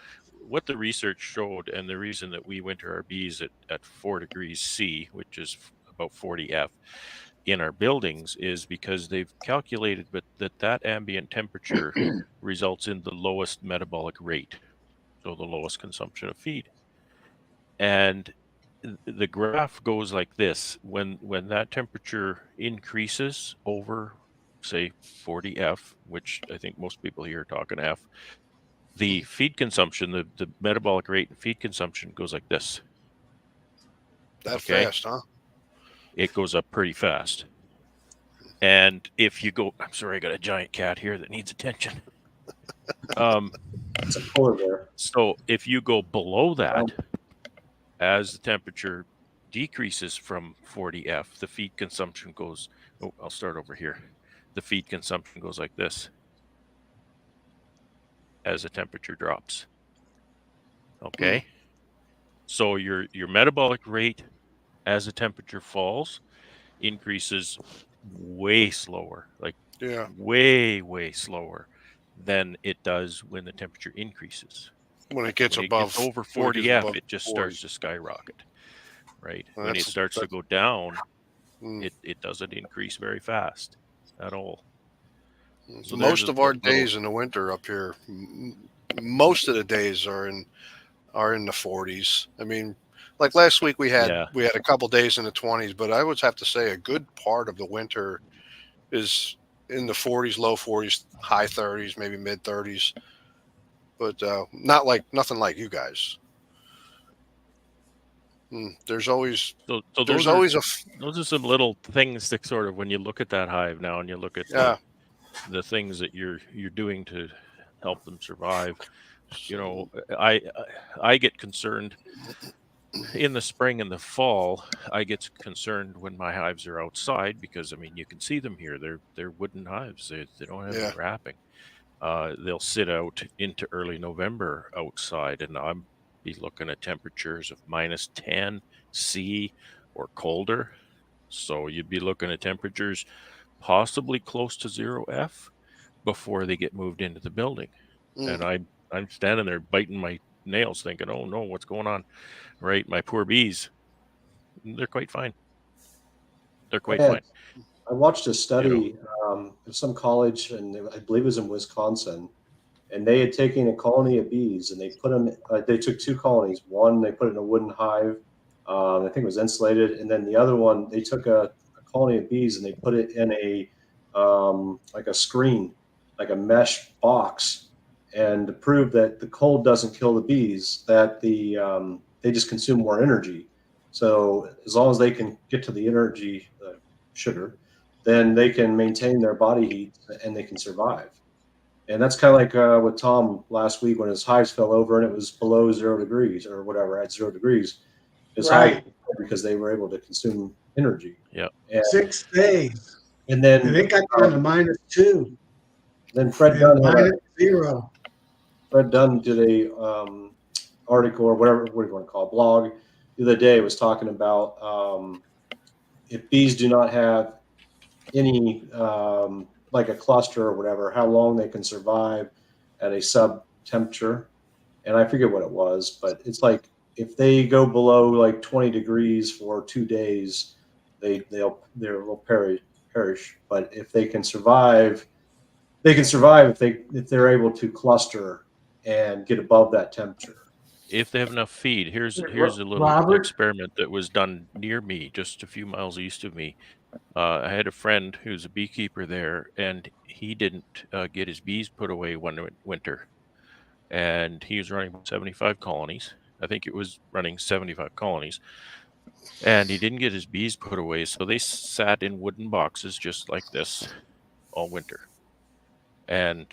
what the research showed, and the reason that we winter our bees at 4 degrees C, which is about 40 F, in our buildings is because they've calculated that ambient temperature results in the lowest metabolic rate, so the lowest consumption of feed. And the graph goes like this: when that temperature increases over, say, 40 F, which I think most people here are talking F, the feed consumption, the metabolic rate and feed consumption goes like this. That Okay. fast, huh? It goes up pretty fast. And if you go, I'm sorry, I got a giant cat here that needs attention. It's a polar bear. So if you go below that, as the temperature decreases from 40 F, the feed consumption goes, oh, I'll start over here. The feed consumption goes like this as the temperature drops. Okay. So your metabolic rate as the temperature falls increases way slower, like Yeah. way slower than it does when the temperature increases. When it gets When above it gets over when 40 gets F, above it just 40. starts to skyrocket, right? Well, When it starts to go down, Mm. it doesn't increase very fast at all. So Most of our little, days in the winter up here, most of the days are in the 40s. I mean, like last week we had a couple days in the 20s, but I would have to say a good part of the winter is in the 40s, low 40s, high 30s, maybe mid 30s. But nothing like you guys. There's always those are some little things that sort of, when you look at that hive now and you look at the things that you're doing to help them survive. You know, I get concerned in the spring and the fall. I get concerned when my hives are outside because, I mean, you can see them here. They're wooden hives. They don't have any wrapping. They'll sit out into early November outside, and I'm be looking at temperatures of -10 C or colder. So you'd be looking at temperatures possibly close to 0 F before they get moved into the building. And I'm standing there biting my nails thinking, oh no, what's going on? Right? My poor bees, they're quite fine. They're quite fine. I watched a study of some college, and I believe it was in Wisconsin, and they had taken a colony of bees and they put them, they took two colonies. One, they put it in a wooden hive. I think it was insulated. And then the other one, they took a colony of bees and they put it in a, like a screen, like a mesh box. And to prove that the cold doesn't kill the bees, that they just consume more energy. So as long as they can get to the energy, sugar, then they can maintain their body heat and they can survive. And that's kind of like with Tom last week when his hives fell over and it was below 0 degrees or whatever, at 0 degrees. His hives, because they were able to consume energy. Yeah. 6 days. And then it got down to -2. Then Fred Dunn -0. Fred Dunn did a article or whatever, what do you want to call it, blog the other day, was talking about if bees do not have any like a cluster or whatever, how long they can survive at a sub temperature. And I forget what it was, but it's like if they go below like 20 degrees for 2 days, they'll perish. But if they can survive, if they're able to cluster and get above that temperature. If they have enough feed. Here's a little experiment that was done near me, just a few miles east of me. I had a friend who's a beekeeper there, and he didn't get his bees put away one winter. And he was running 75 colonies. I think it was running 75 colonies. And he didn't get his bees put away, so they sat in wooden boxes just like this all winter. And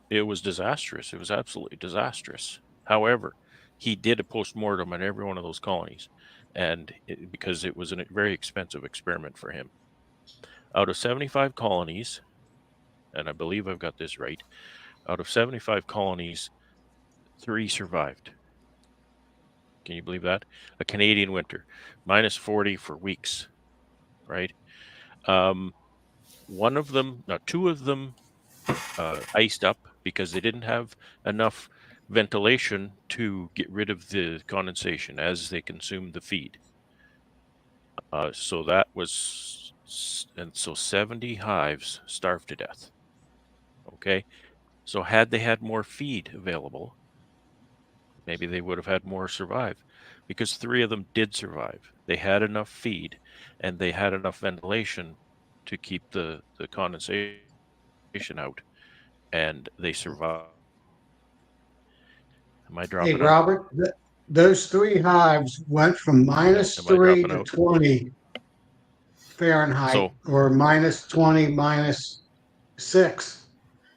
it was disastrous. It was absolutely disastrous. However, he did a post-mortem on every one of those colonies, and because it was a very expensive experiment for him. Out of 75 colonies, and I believe I've got this right, out of 75 colonies, 3 survived. Can you believe that? A Canadian winter, -40 for weeks, right? One of them, no, 2 of them iced up because they didn't have enough ventilation to get rid of the condensation as they consumed the feed. So that was And so 70 hives starved to death. Okay. So had they had more feed available, maybe they would have had more survive, because 3 of them did survive. They had enough feed and they had enough ventilation to keep the condensation out, and they survived. Am I Hey, dropping out? Robert, those 3 hives went from minus Am I 3 dropping to out? 20 Fahrenheit So or minus 20, -6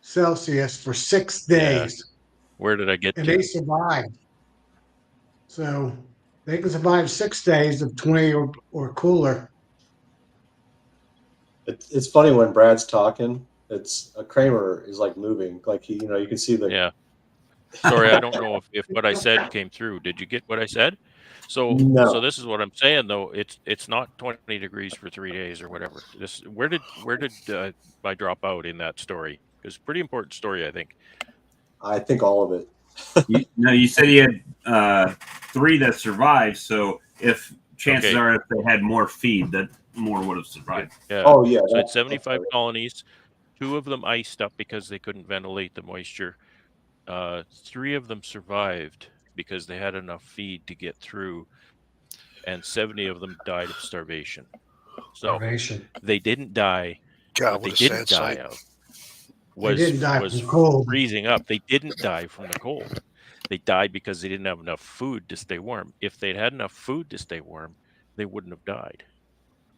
Celsius for 6 yeah, days, where did I get and to? they survived. So they can survive 6 days of 20 or cooler. It's funny when Brad's talking. It's a Kramer is like moving, like he, you can see the. Yeah. Sorry, I don't know if what I said came through. Did you get what I said? So No, this is what I'm saying though. It's not 20 degrees for 3 days or whatever. This where did I drop out in that story? Because pretty important story, I think. I think all of it. You said you had 3 that survived. So if chances Okay. are, if they had more feed, that more would have survived. Yeah. Oh yeah, So it's that's 75 right. colonies. 2 of them iced up because they couldn't ventilate the moisture. 3 of them survived because they had enough feed to get through, and 70 of them died of starvation. So Starvation. they didn't die. God, What what they a didn't sad die sight. of They didn't die was from cold. freezing up. They didn't die from the cold. They died because they didn't have enough food to stay warm. If they'd had enough food to stay warm, they wouldn't have died.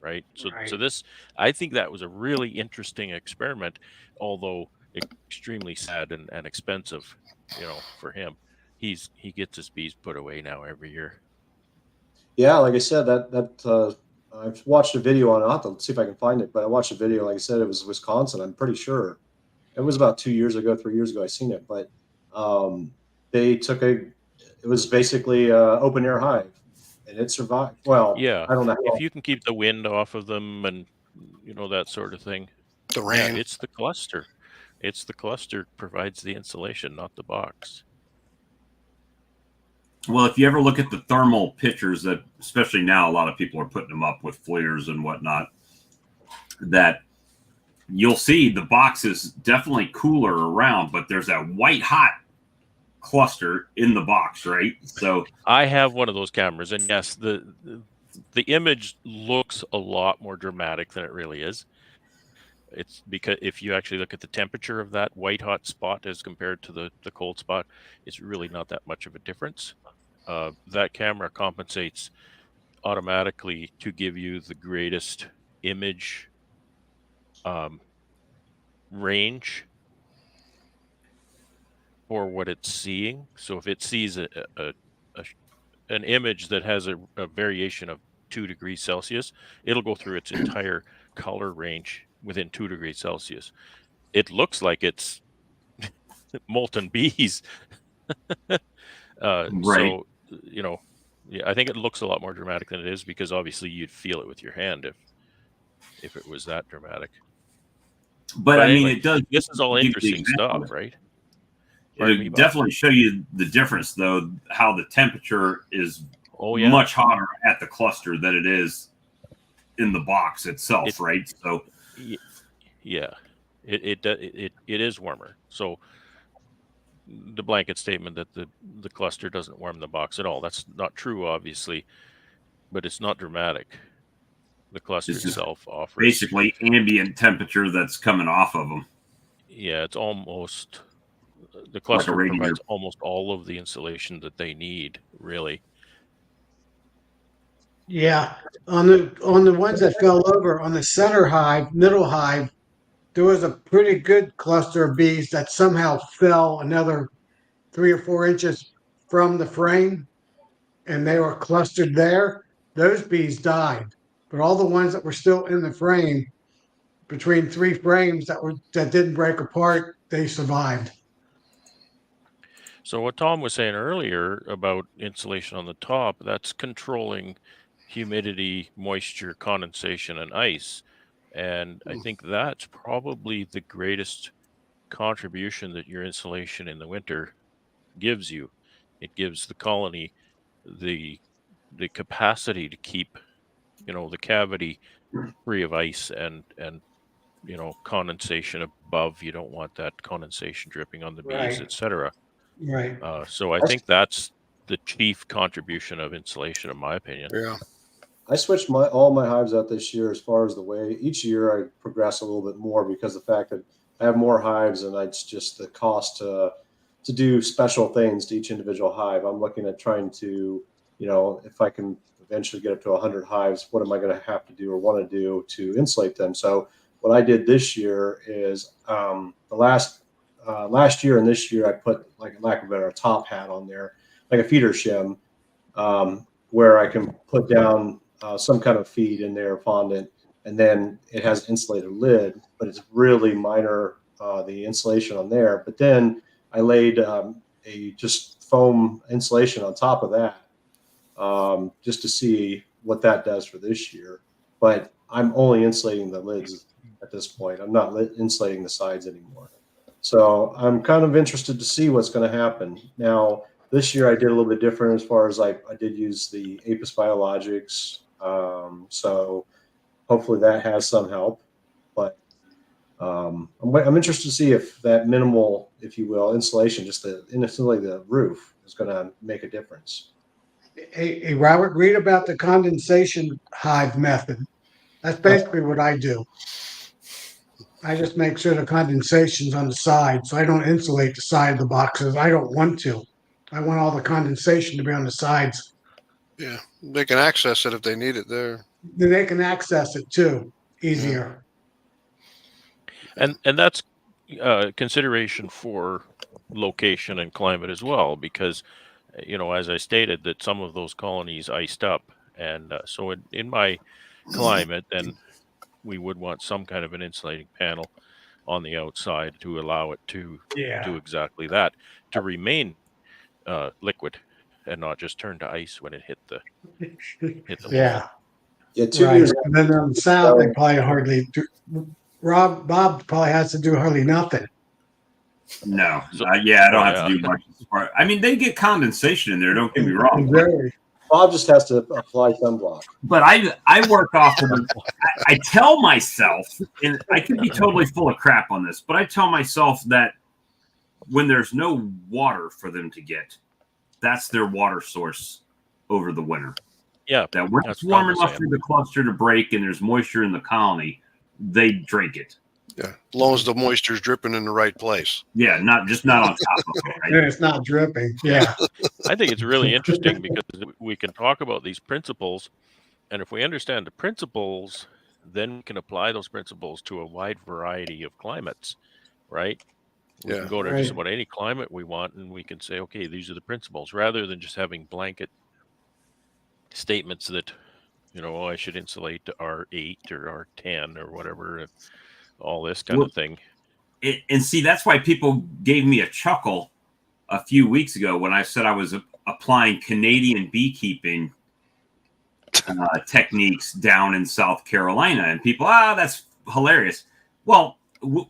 Right. So Right. this, I think that was a really interesting experiment, although extremely sad and expensive, for him. He gets his bees put away now every year. Yeah, like I said, I've watched a video on it. I'll have to see if I can find it, but I watched a video. Like I said, it was Wisconsin. I'm pretty sure it was about 2 years ago, 3 years ago. I seen it, but they took it was basically a open air hive, and it survived. Well, Yeah. I don't know. If you can keep the wind off of them and that sort of thing. The Yeah, rain. it's the cluster. It's the cluster provides the insulation, not the box. Well, if you ever look at the thermal pictures that, especially now, a lot of people are putting them up with flares and whatnot, that you'll see the box is definitely cooler around, but there's that white hot cluster in the box, right? So I have one of those cameras, and yes, the image looks a lot more dramatic than it really is. It's because if you actually look at the temperature of that white hot spot as compared to the cold spot, it's really not that much of a difference. That camera compensates automatically to give you the greatest image range for what it's seeing. So if it sees an image that has a variation of 2 degrees Celsius, it'll go through its entire color range within 2 degrees Celsius. It looks like it's molten bees. right. So, yeah, I think it looks a lot more dramatic than it is, because obviously you'd feel it with your hand if it was that dramatic. But But I mean, anyway, it does this is all give you the interesting example of stuff, it. right? Pardon me, It'll Bob? definitely show you the difference, though, how the temperature is Oh yeah, much hotter at the cluster than it is in the box itself, It- right? So yeah, it is warmer. So the blanket statement that the cluster doesn't warm the box at all, that's not true, obviously, but it's not dramatic. The cluster it's just itself offers, basically ambient temperature that's coming off of them, yeah, it's almost, the like a cluster radiator. provides almost all of the insulation that they need, really. Yeah. On the ones that fell over on the center hive, middle hive, there was a pretty good cluster of bees that somehow fell another 3 or 4 inches from the frame, and they were clustered there. Those bees died, but all the ones that were still in the frame, between 3 frames that didn't break apart, they survived. So what Tom was saying earlier about insulation on the top, that's controlling humidity, moisture, condensation, and ice. And I think that's probably the greatest contribution that your insulation in the winter gives you. It gives the colony the capacity to keep, the cavity free of ice and condensation above. You don't want that condensation dripping on the bees, Right. etc. Right. So I think that's the chief contribution of insulation, in my opinion. Yeah. I switched all my hives out this year. As far as the way each year I progress a little bit more because the fact that I have more hives and it's just the cost to do special things to each individual hive. I'm looking at trying to, if I can eventually get up to 100 hives, what am I going to have to do or want to do to insulate them? So what I did this year is the last year and this year I put, like, lack of a better, top hat on there, like a feeder shim, where I can put down some kind of feed in there, fondant, and then it has an insulated lid, but it's really minor, the insulation on there. But then I laid a just foam insulation on top of that, just to see what that does for this year. But I'm only insulating the lids at this point. I'm not insulating the sides anymore. So I'm kind of interested to see what's going to happen. Now, this year I did a little bit different as far as I did use the Apis Biologics. So hopefully that has some help. But I'm interested to see if that minimal, if you will, insulation, just insulating the roof, is going to make a difference. Hey, Robert, read about the condensation hive method. That's basically what I do. I just make sure the condensation's on the side, so I don't insulate the side of the boxes. I don't want to. I want all the condensation to be on the sides. Yeah. They can access it if they need it there. Then they can access it too, easier. And that's consideration for location and climate as well, because as I stated, that some of those colonies iced up, and so in my climate, then we would want some kind of an insulating panel on the outside to allow it to do exactly that, to remain liquid and not just turn to ice when it hit the Yeah. wall. Yeah, 2 Right. years. And then on the south, they probably hardly do. Bob probably has to do hardly nothing. No, So- I don't have to do much. I mean, they get condensation in there. Don't get me wrong. Very. Bob just has to apply sunblock. But I work off of. I tell myself, and I could be totally full of crap on this, but I tell myself that when there's no water for them to get, that's their water source over the winter. Yeah, that when it's warm enough for the cluster to break and there's moisture in the colony, they drink it. Yeah, as long as the moisture's dripping in the right place. Yeah, not on top of it. Right? And it's not dripping. Yeah. I think it's really interesting because we can talk about these principles, and if we understand the principles, then we can apply those principles to a wide variety of climates, right? We can go to just about any climate we want, and we can say, okay, these are the principles, rather than just having blanket statements that, I should insulate to R8 or R10 or whatever, all this kind of thing. And see, that's why people gave me a chuckle a few weeks ago when I said I was applying Canadian beekeeping techniques down in South Carolina, and people, that's hilarious. Well,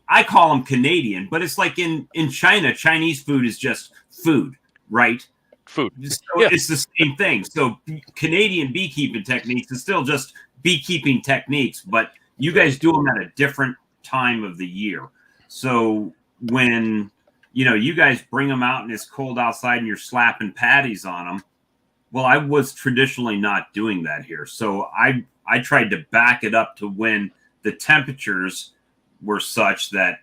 I call them Canadian, but it's like in China, Chinese food is just food, right? Food. So it's the same thing. So Canadian beekeeping techniques is still just beekeeping techniques, but you guys do them at a different time of the year. So when you guys bring them out and it's cold outside and you're slapping patties on them, well, I was traditionally not doing that here. So I tried to back it up to when the temperatures were such that,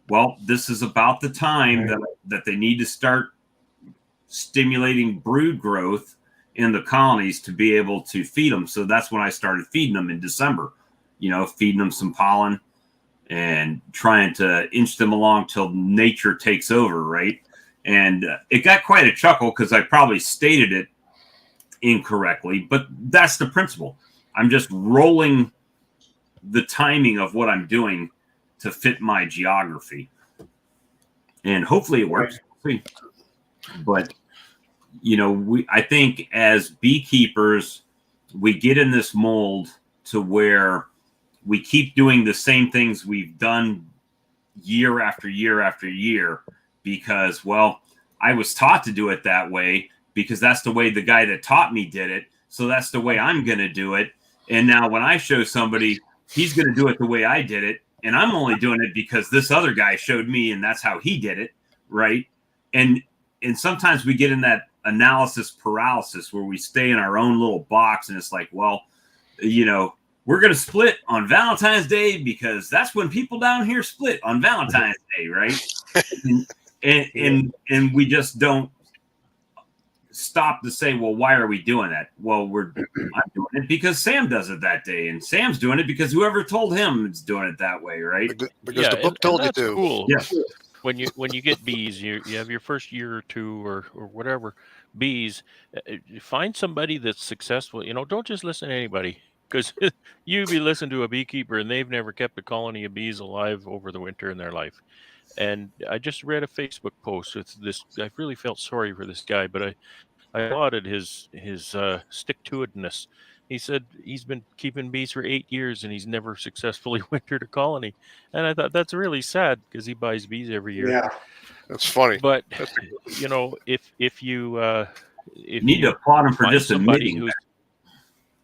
well, this is about the time that they need to start stimulating brood growth in the colonies to be able to feed them. So that's when I started feeding them in December, feeding them some pollen and trying to inch them along till nature takes over, right? And it got quite a chuckle because I probably stated it incorrectly, but that's the principle. I'm just rolling the timing of what I'm doing to fit my geography. And hopefully it works. But I think as beekeepers, we get in this mold to where we keep doing the same things we've done year after year after year because, well, I was taught to do it that way because that's the way the guy that taught me did it. So that's the way I'm going to do it. And now when I show somebody, he's going to do it the way I did it. And I'm only doing it because this other guy showed me, and that's how he did it. Right. And sometimes we get in that analysis paralysis where we stay in our own little box, and it's like, well, you know, we're going to split on Valentine's Day because that's when people down here split on Valentine's Day, right? and we just don't stop to say, well, why are we doing that? Well, I'm doing it because Sam does it that day, and Sam's doing it because whoever told him is doing it that way, right? Because the book told you that's to. Cool. Yeah. When you get bees, you have your first year or two or whatever bees. You find somebody that's successful. You know, don't just listen to anybody, because you be listening to a beekeeper and they've never kept a colony of bees alive over the winter in their life. And I just read a Facebook post with this. I really felt sorry for this guy, but I applauded his stick-to-itiveness. He said he's been keeping bees for 8 years and he's never successfully wintered a colony. And I thought that's really sad because he buys bees every year. Yeah. That's funny. But you know, if you need to applaud him for find just somebody admitting who's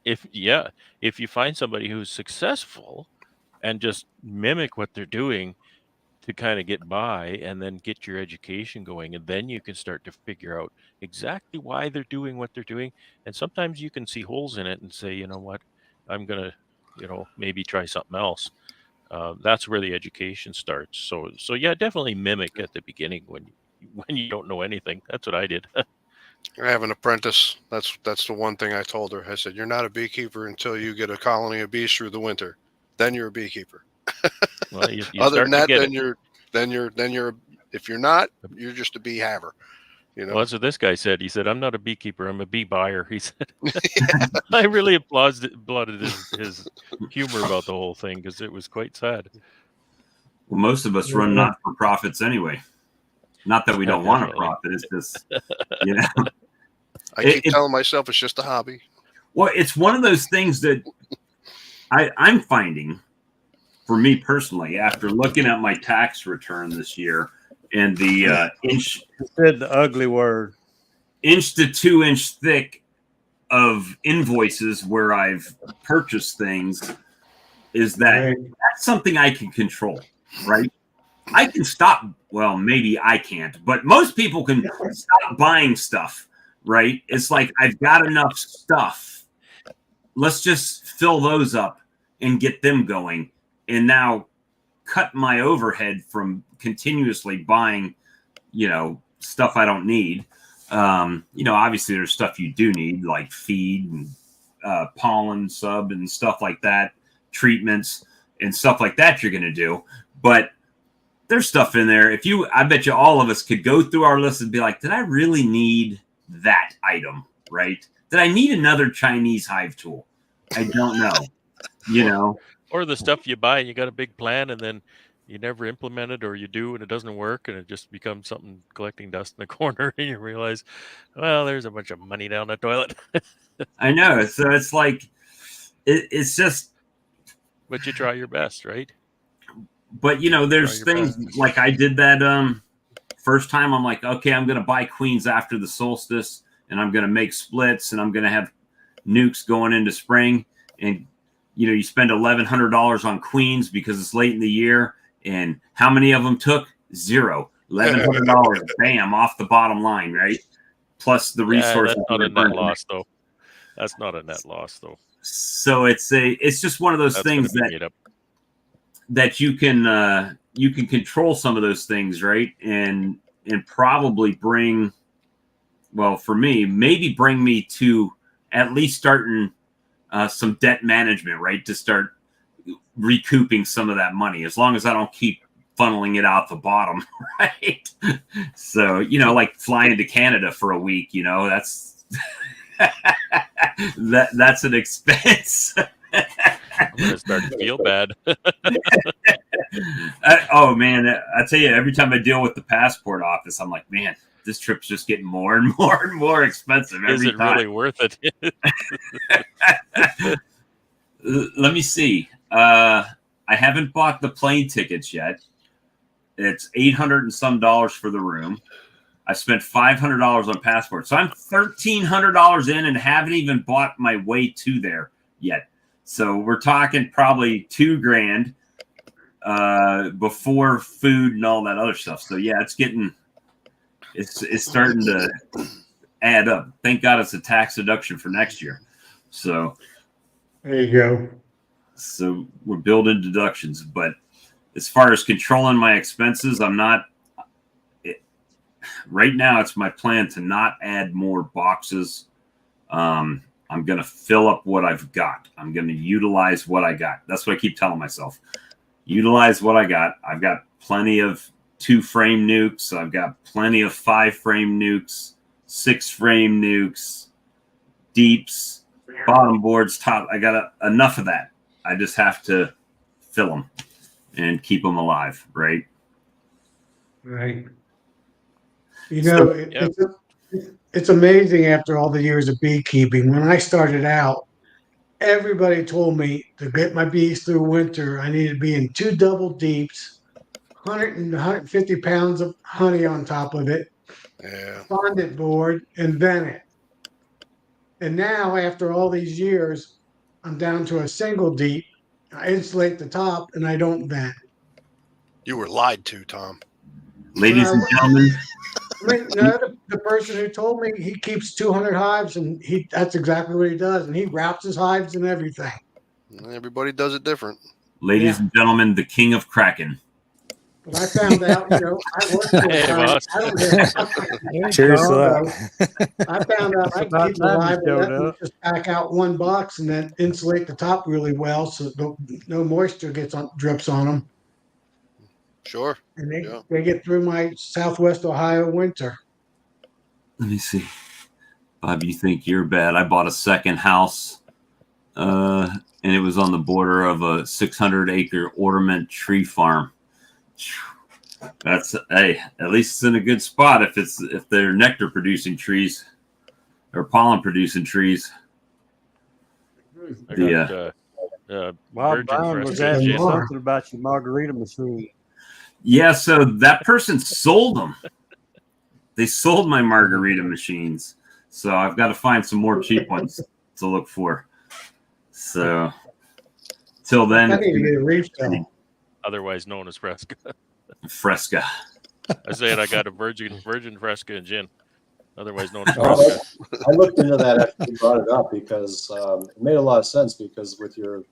that. if you find somebody who's successful and just mimic what they're doing to kind of get by, and then get your education going, and then you can start to figure out exactly why they're doing what they're doing. And sometimes you can see holes in it and say, you know what, I'm gonna, maybe try something else. That's where the education starts. So yeah, definitely mimic at the beginning when you don't know anything. That's what I did. I have an apprentice. That's the one thing I told her. I said, you're not a beekeeper until you get a colony of bees through the winter. Then you're a beekeeper. Well, you Other than that, then it. you're if you're not, you're just a bee haver. You know. Well, that's what this guy said. He said, "I'm not a beekeeper. I'm a bee buyer." He said. I really applauded his humor about the whole thing, because it was quite sad. Well, most of us run not for profits anyway. Not that we don't want a profit. It's just, I keep telling myself it's just a hobby. Well, it's one of those things that I'm finding, for me personally, after looking at my tax return this year and the inch said the ugly word, inch to 2 inch thick of invoices where I've purchased things, is that that's something I can control, right? I can stop. Well, maybe I can't, but most people can stop buying stuff, right? It's like, I've got enough stuff. Let's just fill those up and get them going. And now cut my overhead from continuously buying, stuff I don't need. Obviously there's stuff you do need, like feed and pollen sub and stuff like that, treatments and stuff like that you're going to do. But there's stuff in there. I bet you all of us could go through our list and be like, did I really need that item? Right? Did I need another Chinese hive tool? I don't know, Or the stuff you buy and you got a big plan and then you never implement it, or you do and it doesn't work and it just becomes something collecting dust in the corner, and you realize, well, there's a bunch of money down the toilet. I know. So it's like, it's just. But you try your best, right? But, there's things like I did that first time. I'm like, okay, I'm going to buy queens after the solstice, and I'm going to make splits, and I'm going to have nukes going into spring. And, you spend $1,100 on queens because it's late in the year. And how many of them took? 0. $1,100, bam, off the bottom line, right? Plus the resources. That's not a net loss, though. That's not a net loss, though. So it's just one of those things that you can control some of those things, right? And probably bring, well, for me, maybe bring me to at least starting some debt management, right? To start recouping some of that money, as long as I don't keep funneling it out the bottom, right? So, like flying to Canada for a week, that's that's an expense. I'm gonna start to feel bad. Oh man, I tell you, every time I deal with the passport office, I'm like, man, this trip's just getting more and more and more expensive every time. Is it really worth it? Let me see. I haven't bought the plane tickets yet. It's $800 and some for the room. I spent $500 on passport, so I'm $1,300 in and haven't even bought my way to there yet. So we're talking probably $2,000 before food and all that other stuff. So yeah, it's starting to add up. Thank God it's a tax deduction for next year. So There you go. So we're building deductions, but as far as controlling my expenses, I'm not. Right now, it's my plan to not add more boxes. I'm going to fill up what I've got. I'm going to utilize what I got. That's what I keep telling myself. Utilize what I got. I've got plenty of 2-frame nukes. I've got plenty of 5-frame nukes, 6-frame nukes, deeps, bottom boards, top. I got enough of that. I just have to fill them and keep them alive, right? Right. You know, it's amazing after all the years of beekeeping. When I started out, everybody told me to get my bees through winter, I needed to be in 2 double deeps, 100 and 150 pounds of honey on top of it, Yeah. fondant board, and vent it. And now, after all these years, I'm down to a single deep. I insulate the top and I don't vent. You were lied to, Tom. Ladies and gentlemen, I mean, no, the person who told me he keeps 200 hives and that's exactly what he does. And he wraps his hives and everything. Everybody does it different. ladies and gentlemen, the king of Kraken. But I found out, I work full Hey, time. boss. I don't get Cheers so to that. I found out I can About keep the time you live showed and up. just pack out 1 box and then insulate the top really well so no moisture drips on them. Sure. And Yeah. they get through my Southwest Ohio winter. Let me see. Bob, you think you're bad. I bought a second house, and it was on the border of a 600-acre ornament tree farm. That's hey, at least it's in a good spot if they're nectar producing trees or pollen producing trees. I got While virgin Brian was fresca asking gin. something about your margarita machine. Yeah, so that person sold them. They sold my margarita machines. So I've got to find some more cheap ones to look for. So till then, I need to get a refill. Otherwise known as fresca. Fresca. I said I got a virgin fresca and gin, otherwise known as Oh, fresca. I looked into that after you brought it up because it made a lot of sense because with your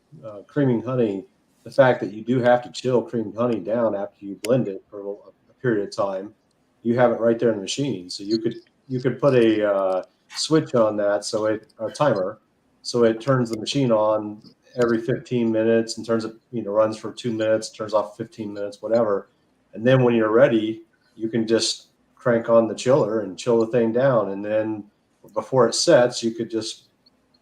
creaming honey, the fact that you do have to chill creamed honey down after you blend it for a period of time, you have it right there in the machine. So you could put a switch on that, so a timer, so it turns the machine on every 15 minutes and turns it, runs for 2 minutes, turns off 15 minutes, whatever. And then when you're ready, you can just crank on the chiller and chill the thing down. And then before it sets, you could just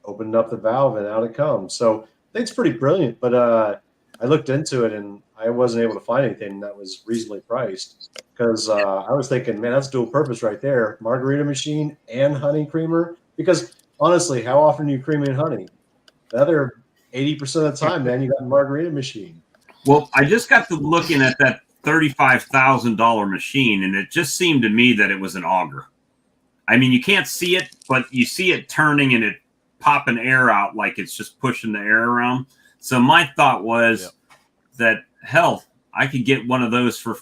open up the valve and out it comes. So I think it's pretty brilliant, but I looked into it and I wasn't able to find anything that was reasonably priced because I was thinking, man, that's dual purpose right there. Margarita machine and honey creamer. Because honestly, how often are you creaming honey? The other 80% of the time, man, you got a margarita machine. Well, I just got to looking at that $35,000 machine, and it just seemed to me that it was an auger. I mean, you can't see it, but you see it turning and it popping air out like it's just pushing the air around. So my thought was that, hell, I could get one of those for,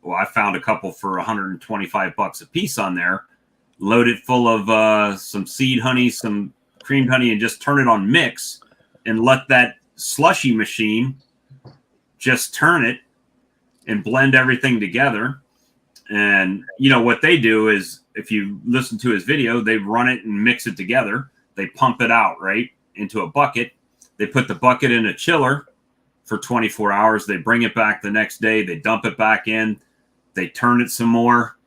well, I found a couple for $125 a piece on there, load it full of some seed honey, some creamed honey, and just turn it on mix and let that slushy machine just turn it and blend everything together. And what they do is, if you listen to his video, they run it and mix it together. They pump it out right into a bucket. They put the bucket in a chiller for 24 hours. They bring it back the next day. They dump it back in. They turn it some more,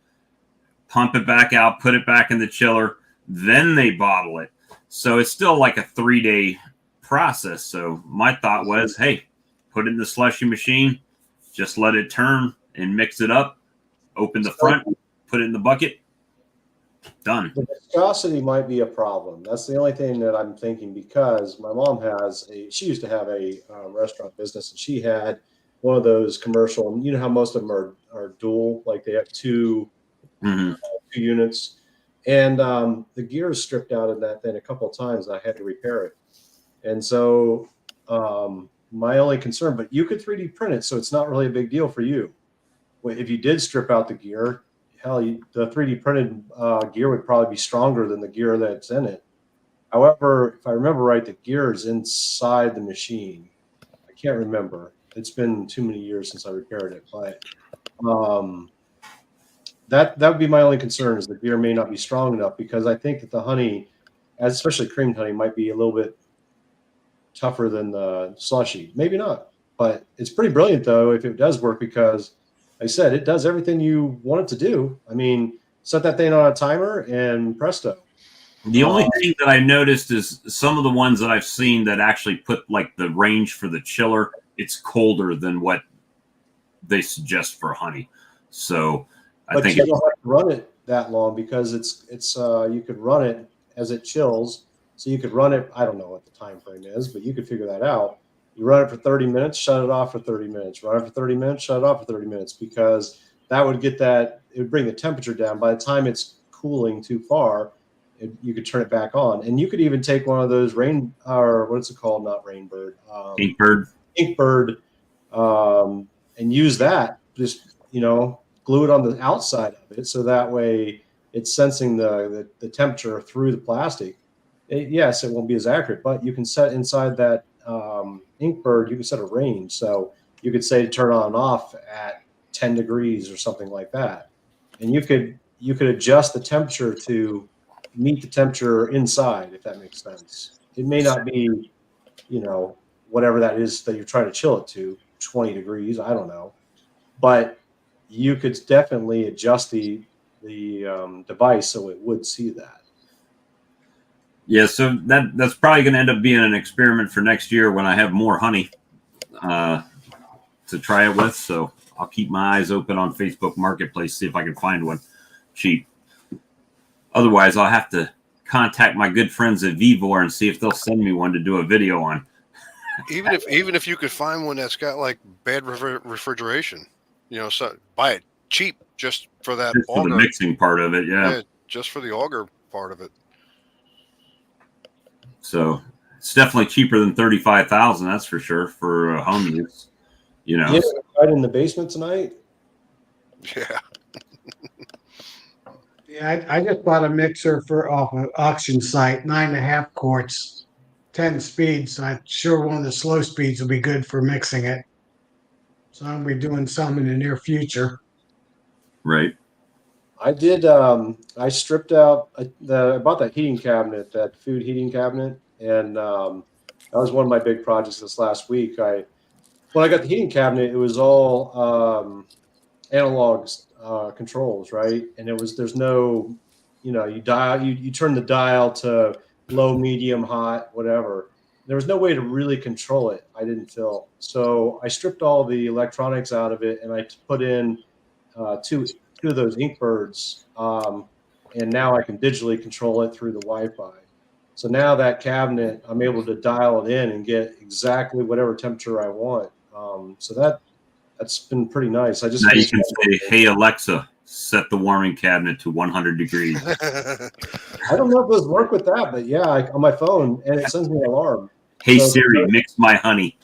pump it back out, put it back in the chiller. Then they bottle it. So it's still like a 3-day process. So my thought was, hey, put it in the slushy machine, just let it turn and mix it up, open the front, put it in the bucket, done. The viscosity might be a problem. That's the only thing that I'm thinking, because my mom she used to have a restaurant business, and she had one of those commercial, and you know how most of them are dual, like they have two units. And the gear is stripped out of that thing a couple of times, and I had to repair it. And so my only concern, but you could 3D print it, so it's not really a big deal for you. If you did strip out the gear, hell, the 3D printed gear would probably be stronger than the gear that's in it. However, if I remember right, the gear is inside the machine. I can't remember. It's been too many years since I repaired it, but that would be my only concern, is the gear may not be strong enough, because I think that the honey, especially creamed honey, might be a little bit tougher than the slushy. Maybe not, but it's pretty brilliant though if it does work, because like I said, it does everything you want it to do. I mean, set that thing on a timer and presto. The only thing that I noticed is some of the ones that I've seen that actually put like the range for the chiller, it's colder than what they suggest for honey. So I think you don't have to run it that long, because it's you could run it as it chills. So you could run it, I don't know what the time frame is, but you could figure that out. You run it for 30 minutes, shut it off for 30 minutes, run it for 30 minutes, shut it off for 30 minutes, because that would it would bring the temperature down. By the time it's cooling too far, you could turn it back on. And you could even take one of those what's it called? Not Rainbird. Inkbird, and use that. Just, glue it on the outside of it, so that way it's sensing the temperature through the plastic. Yes, it won't be as accurate, but you can set inside that Inkbird, you can set a range. So you could say to turn on and off at 10 degrees or something like that. And you could adjust the temperature to meet the temperature inside, if that makes sense. It may not be, whatever that is that you're trying to chill it to, 20 degrees, I don't know. But you could definitely adjust the device so it would see that. Yeah, so that's probably going to end up being an experiment for next year when I have more honey to try it with. So I'll keep my eyes open on Facebook Marketplace, see if I can find one cheap. Otherwise, I'll have to contact my good friends at Vivor and see if they'll send me one to do a video on. Even if you could find one that's got like bad refrigeration, so buy it cheap just for that just for the mixing part of it, yeah, just for the auger part of it. So it's definitely cheaper than $35,000, that's for sure, for home use. Yeah, right in the basement tonight. Yeah. Yeah, I just bought a mixer off an auction site, 9.5 quarts, 10 speeds. I'm sure one of the slow speeds will be good for mixing it. So I'll be doing some in the near future. Right. I did. I stripped out. I bought that heating cabinet, that food heating cabinet, and that was one of my big projects this last week. When I got the heating cabinet, it was all analog controls, right? And there's no, you turn the dial to low, medium, hot, whatever. There was no way to really control it. I didn't feel so. I stripped all the electronics out of it, and I put in two of those Inkbirds, and now I can digitally control it through the Wi-Fi. So now that cabinet, I'm able to dial it in and get exactly whatever temperature I want. So that's been pretty nice. Now you can say, "Hey Alexa, set the warming cabinet to 100 degrees." I don't know if those work with that, but yeah, on my phone, and it sends me an alarm. Hey Siri, mix my honey.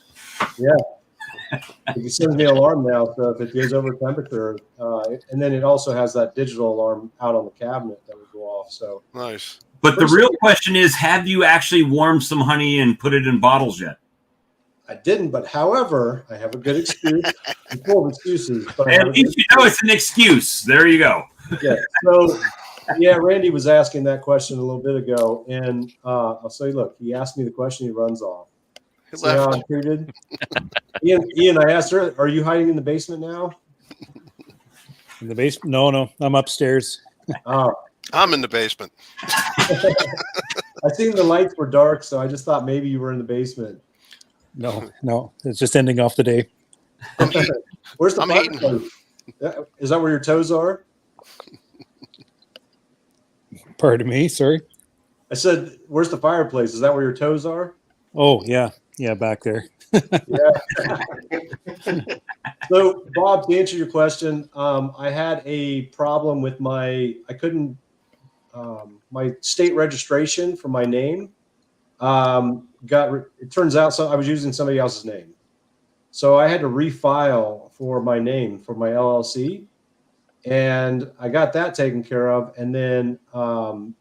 Yeah. It sends me an alarm now, so if it goes over temperature, and then it also has that digital alarm out on the cabinet that would go off. So nice. But the real question is, have you actually warmed some honey and put it in bottles yet? I didn't, but however, I have a good excuse. I'm full of excuses. But at least you know it's an excuse. There you go. Yeah. So, yeah, Randy was asking that question a little bit ago, and I'll say, look, he asked me the question, he runs off. See how I'm treated? Ian, I asked her, are you hiding in the basement now? In the basement? No, I'm upstairs. I'm in the basement. I seen the lights were dark, so I just thought maybe you were in the basement. No, it's just ending off the day. Where's the fireplace? Is that where your toes are? Pardon me, sorry. I said, where's the fireplace? Is that where your toes are? Oh, yeah, back there. Yeah. So, Bob, to answer your question, I had a problem with my state registration for my name. it turns out I was using somebody else's name. So I had to refile for my name for my LLC, and I got that taken care of. And then I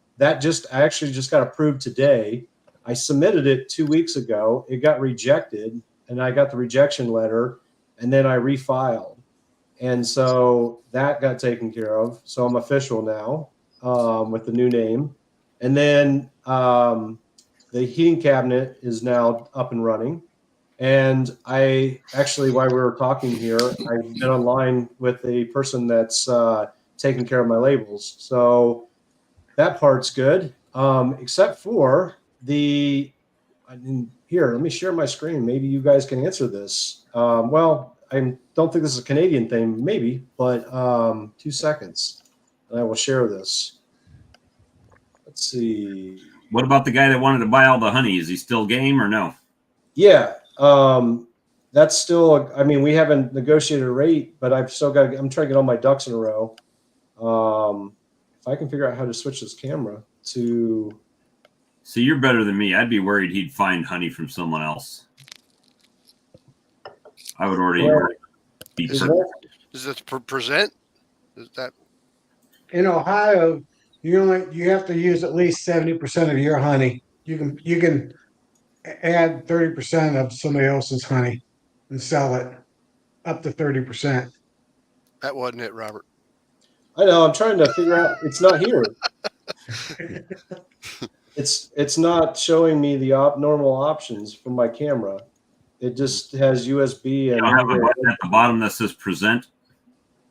actually just got approved today. I submitted it 2 weeks ago. It got rejected, and I got the rejection letter, and then I refiled. And so that got taken care of. So I'm official now with the new name. And then the heating cabinet is now up and running. And I actually, while we were talking here, I've been online with a person that's taking care of my labels. So that part's good, except for here, let me share my screen. Maybe you guys can answer this. Well, I don't think this is a Canadian thing, maybe, but 2 seconds, and I will share this. Let's see. What about the guy that wanted to buy all the honey? Is he still game or no? Yeah, that's still. I mean, we haven't negotiated a rate, but I'm trying to get all my ducks in a row. If I can figure out how to switch this camera to. See, you're better than me. I'd be worried he'd find honey from someone else. I would already be. Is it present? Is that In Ohio, you have to use at least 70% of your honey. You can add 30% of somebody else's honey and sell it up to 30%. that wasn't it, Robert? I know. I'm trying to figure out. It's not here. It's not showing me the normal options from my camera. It just has USB and. You don't have a button at the bottom that says present.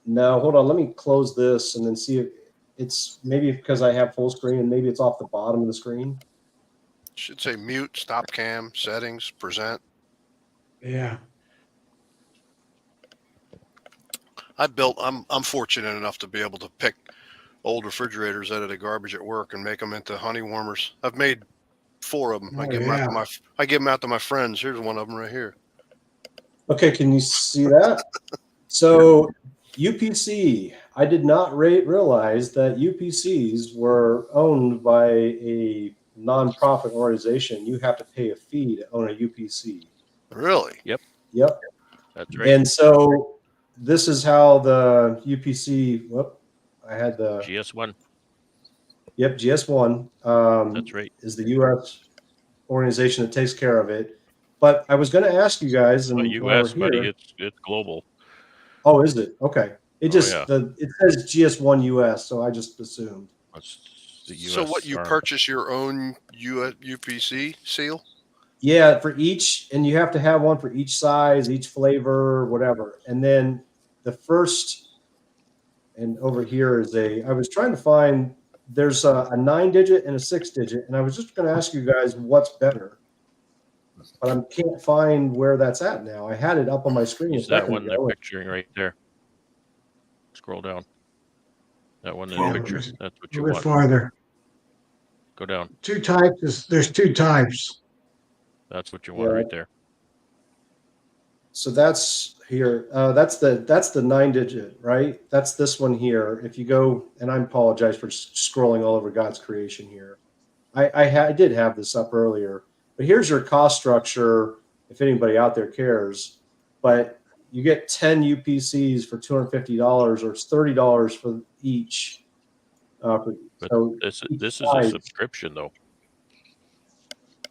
No, hold on. Let me close this and then see if it's maybe because I have full screen and maybe it's off the bottom of the screen. Should say mute, stop cam, settings, present. Yeah. I'm fortunate enough to be able to pick old refrigerators out of the garbage at work and make them into honey warmers. I've made 4 of them. I give them out to my friends. Here's one of them right here. Okay, can you see that? So UPC, I did not realize that UPCs were owned by a nonprofit organization. You have to pay a fee to own a UPC. Really? Yep. That's right. And so this is how the UPC. I had the GS1. Yep, GS1. That's right. Is the U.S. organization that takes care of it. But I was going to ask you guys, and U.S. buddy, it's global. Oh, is it? Okay. It says GS1 US, so I just assumed. That's the US so what, you arm. purchase your own UPC seal? Yeah, for each, and you have to have one for each size, each flavor, whatever. And then the first, and over here is I was trying to find, there's a 9-digit and a 6-digit, and I was just going to ask you guys what's better. But I can't find where that's at now. I had it up on my screen. Is that one they're picturing right there? Scroll down. That one in the picture. That's what you A bit want. farther. Go down. There's 2 types. That's what you want right there. So that's here. That's the 9-digit, right? That's this one here. If you go, and I apologize for scrolling all over God's creation here. I did have this up earlier, but here's your cost structure. If anybody out there cares, but you get 10 UPCs for $250, or it's $30 for each. This is a subscription, though.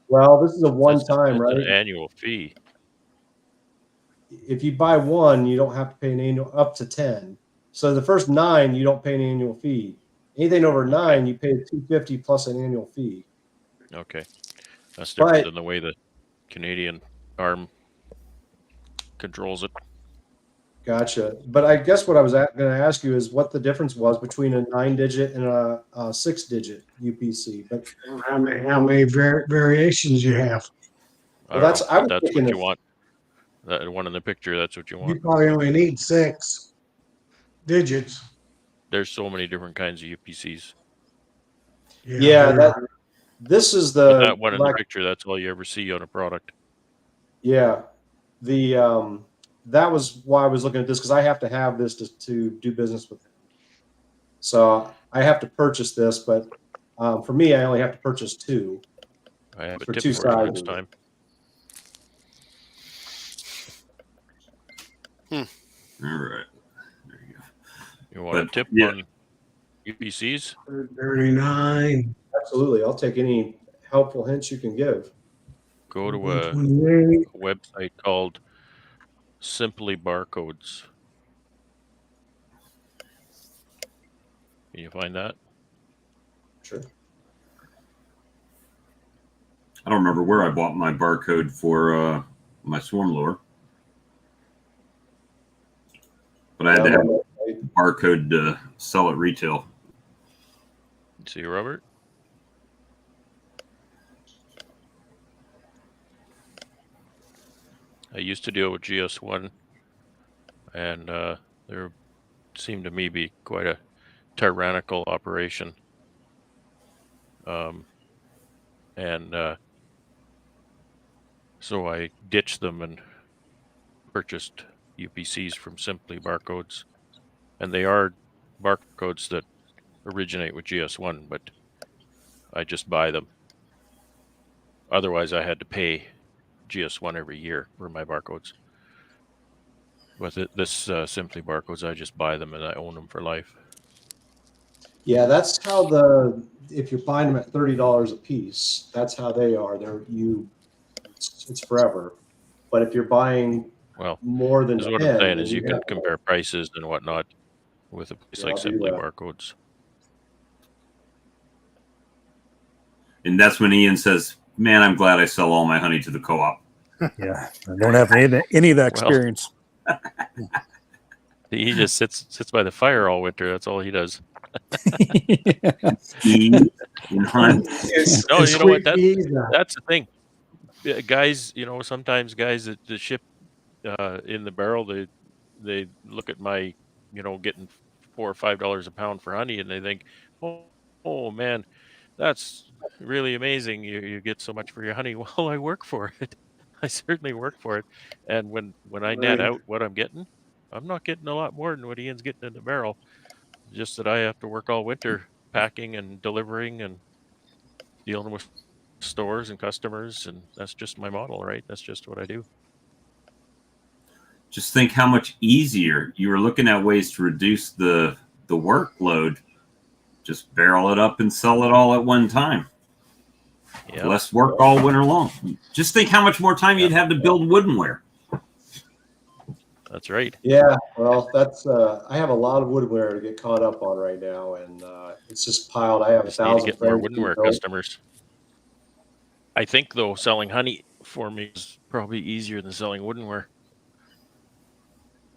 Well, this is a one-time, right? An annual fee. If you buy one, you don't have to pay an annual up to 10. So the first 9, you don't pay an annual fee. Anything over 9, you pay $250 plus an annual fee. Okay, that's different than the way the Canadian arm controls it. Gotcha. But I guess what I was going to ask you is what the difference was between a 9-digit and a 6-digit UPC. But how many variations you have? That's what you want. That one in the picture, that's what you want. You probably only need 6 digits. There's so many different kinds of UPCs. Yeah, this is that one in the picture. That's all you ever see on a product. Yeah, that was why I was looking at this, because I have to have this to do business with them. So I have to purchase this, but for me, I only have to purchase 2. I have a For tip two for you next sizes. time. All right. There you go. You want a But, tip yeah. on UPCs? 39, Absolutely. I'll take any helpful hints you can give. Go to a 28. website called Simply Barcodes. Can you find that? Sure. I don't remember where I bought my barcode for my swarm lure, but I had to have a barcode to sell at retail. See, Robert? I used to deal with GS1, and there seemed to me be quite a tyrannical operation. And so I ditched them and purchased UPCs from Simply Barcodes. And they are barcodes that originate with GS1, but I just buy them. Otherwise, I had to pay GS1 every year for my barcodes. With this Simply Barcodes, I just buy them and I own them for life. Yeah, that's how if you're buying them at $30 a piece, that's how they are. It's forever. But if you're buying more than is what 10, I'm saying then is you can compare prices and whatnot with a place like Simply Barcodes. And that's when Ian says, "Man, I'm glad I sell all my honey to the co-op." Yeah, I don't have any of that experience. He just sits by the fire all winter. That's all he does. Ski and hunt. No, you know what? That's the thing. Guys, sometimes guys that ship in the barrel, they look at my, getting $4 or $5 a pound for honey, and they think, oh man, that's really amazing. You get so much for your honey. Well, I work for it. I certainly work for it. And when I net out what I'm getting, I'm not getting a lot more than what Ian's getting in the barrel. Just that I have to work all winter packing and delivering and dealing with stores and customers, and that's just my model, right? That's just what I do. Just think how much easier you were looking at ways to reduce the workload. Just barrel it up and sell it all at one time. Yep. Less work all winter long. Just think how much more time you'd have to build woodenware. That's right. Yeah, well, that's I have a lot of woodenware to get caught up on right now, and it's just piled. I have 1,000 need to get more woodenware customers. I think though, selling honey for me is probably easier than selling woodenware.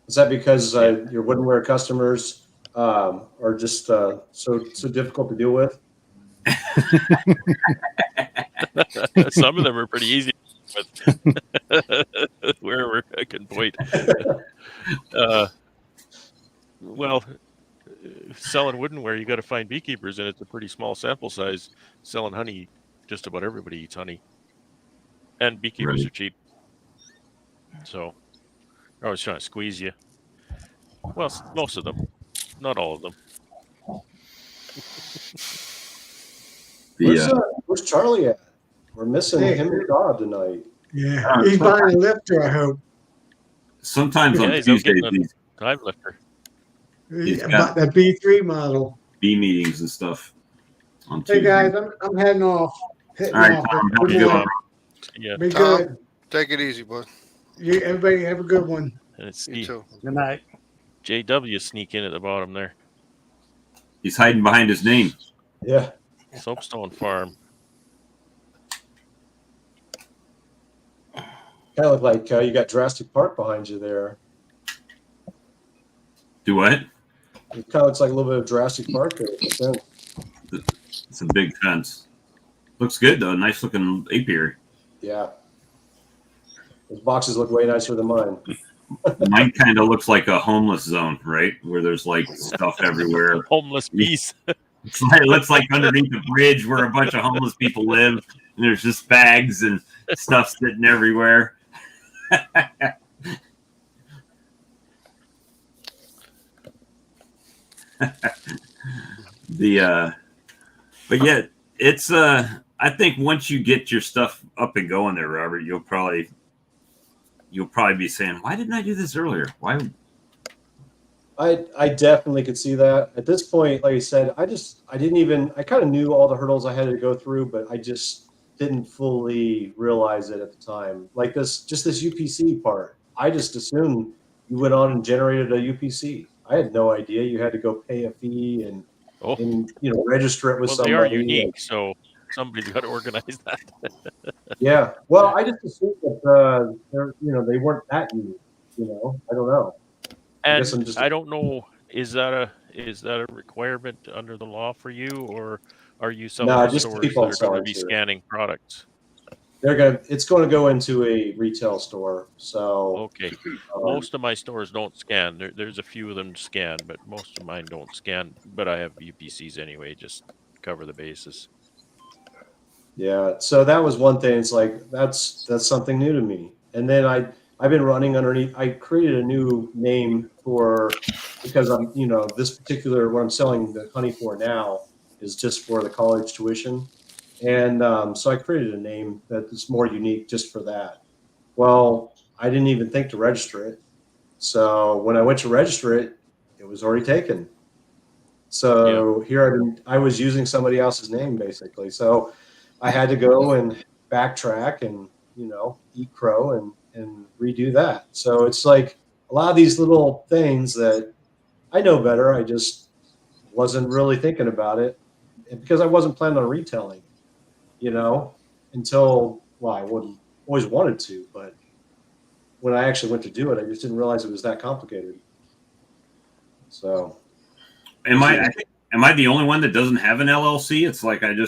Is that because your woodenware customers are just so difficult to deal with? Some of them are pretty easy with wherever I can point. Well, selling woodenware, you got to find beekeepers, and it's a pretty small sample size. Selling honey, just about everybody eats honey, and beekeepers are cheap. So they're always trying to squeeze you. Well, most of them, not all of them. Where's Charlie at? We're missing him and God tonight. Yeah, he's buying a lifter, I hope. Sometimes on Tuesdays, he's time lifter. He's got that B3 model. B meetings and stuff. On Hey Tuesday. guys, I'm heading off. All right, Tom, have a good one. Yeah. Be good. Tom, take it easy, bud. Everybody have a good one. And it's You too. Good night. JW sneak in at the bottom there. He's hiding behind his name. Yeah. Soapstone Farm. Kind of look like you got Jurassic Park behind you there. Do what? It kind of looks like a little bit of Jurassic Park there. It's a big fence. Looks good though. Nice looking apiary. Yeah. Those boxes look way nicer than mine. Mine kind of looks like a homeless zone, right? Where there's like stuff everywhere. Homeless bees. It looks like underneath the bridge where a bunch of homeless people live. And there's just bags and stuff sitting everywhere. But yeah, it's I I think once you get your stuff up and going there, Robert, you'll probably be saying, "Why didn't I do this earlier? Why?" I definitely could see that. At this point, like I said, I kind of knew all the hurdles I had to go through, but I just didn't fully realize it at the time. Like this UPC part, I just assumed you went on and generated a UPC. I had no idea you had to go pay a fee and register it with Well, somebody. they are unique, so somebody's got to organize that. Yeah. Well, I just assumed that they weren't that unique. I don't know. And I don't know, is that a requirement under the law for you, or are you some of the just stores people that are going to selling be to it. scanning products? It's going to go into a retail store. So Okay. Most of my stores don't scan. There's a few of them scan, but most of mine don't scan. But I have UPCs anyway, just cover the bases. yeah, so that was one thing. It's like that's something new to me. And then I've been running underneath. I created a new name because I'm this particular what I'm selling the honey for now is just for the college tuition, and so I created a name that is more unique just for that. Well, I didn't even think to register it. So when I went to register it, it was already taken. So here I was using somebody else's name basically. So I had to go and backtrack and eat crow and redo that. So it's like a lot of these little things that I know better. I just wasn't really thinking about it because I wasn't planning on retailing, until I wouldn't always wanted to, but when I actually went to do it, I just didn't realize it was that complicated. So, Am I the only one that doesn't have an LLC? It's like I don't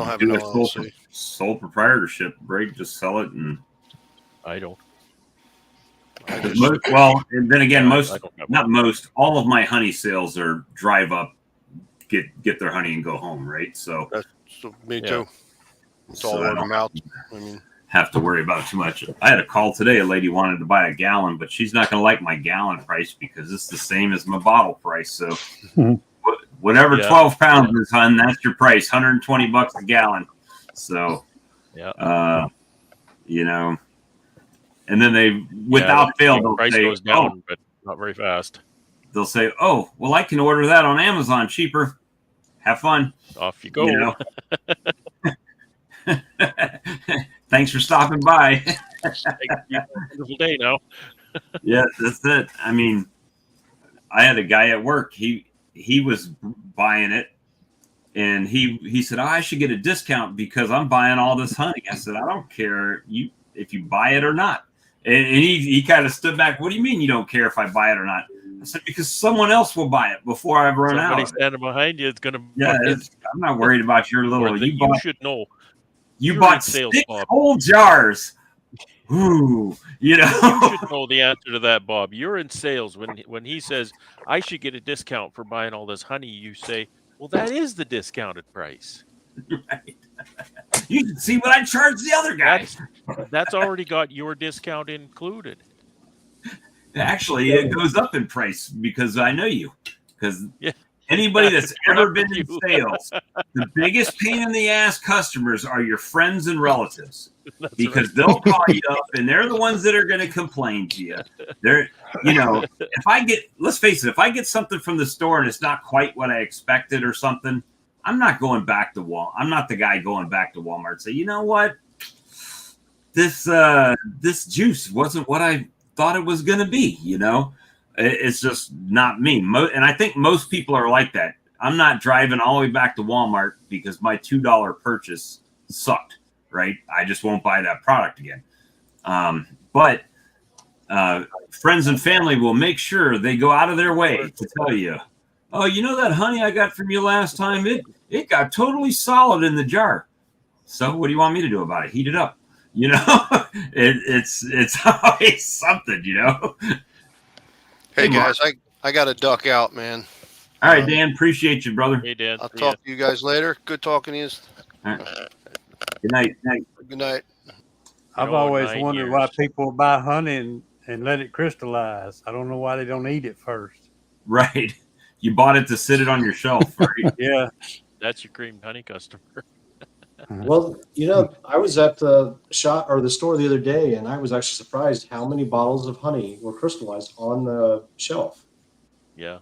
have an LLC. Sole proprietorship, right? Just sell it, and I don't. And then again, all of my honey sales are drive up, get their honey and go home, right? So me too. It's all word of mouth. I mean, have to worry about too much. I had a call today. A lady wanted to buy a gallon, but she's not going to like my gallon price because it's the same as my bottle price. So whatever 12 pounds is, hun, that's your price, $120 a gallon. So, and then they, without fail, they'll price say, goes down, but not very fast. They'll say, "Oh, well, I can order that on Amazon cheaper. Have fun. Off you go." Thanks for stopping by. Have a wonderful day now. Yeah, that's it. I mean, I had a guy at work. He was buying it, and he said, "Oh, I should get a discount because I'm buying all this honey." I said, "I don't care if you buy it or not." And he kind of stood back. "What do you mean you don't care if I buy it or not?" I said, "Because someone else will buy it before I've run out." Somebody standing behind you is going to. Yeah, I'm not worried about your little. You should know. You bought sales, 6 Bob. whole jars. Ooh, You should know the answer to that, Bob. You're in sales. When he says, "I should get a discount for buying all this honey," you say, "Well, that is the discounted price." Right. You can see what I charge the other guys. That's already got your discount included. Actually, it goes up in price because I know you. Because anybody that's ever been in sales, the biggest pain in the ass customers are your friends and relatives. Because they'll call you up and they're the ones that are going to complain to you. Let's face it, if I get something from the store and it's not quite what I expected or something, I'm not going back to Walmart. I'm not the guy going back to Walmart and say, "You know what? This juice wasn't what I thought it was going to be." It's just not me. And I think most people are like that. I'm not driving all the way back to Walmart because my $2 purchase sucked, right? I just won't buy that product again. But friends and family will make sure they go out of their way to tell you, "Oh, you know that honey I got from you last time? It got totally solid in the jar. So what do you want me to do about it? Heat it up." It's always something, Hey guys, I got to duck out, man. All right, Dan. Appreciate you, brother. Hey, Dan. I'll talk to you guys later. Good talking to you. All right. Good night. Good night. I've always wondered why people buy honey and let it crystallize. I don't know why they don't eat it first. Right. You bought it to sit it on your shelf, right? Yeah. That's your creamed honey customer. Well, I was at the shop or the store the other day, and I was actually surprised how many bottles of honey were crystallized on the shelf. Yeah.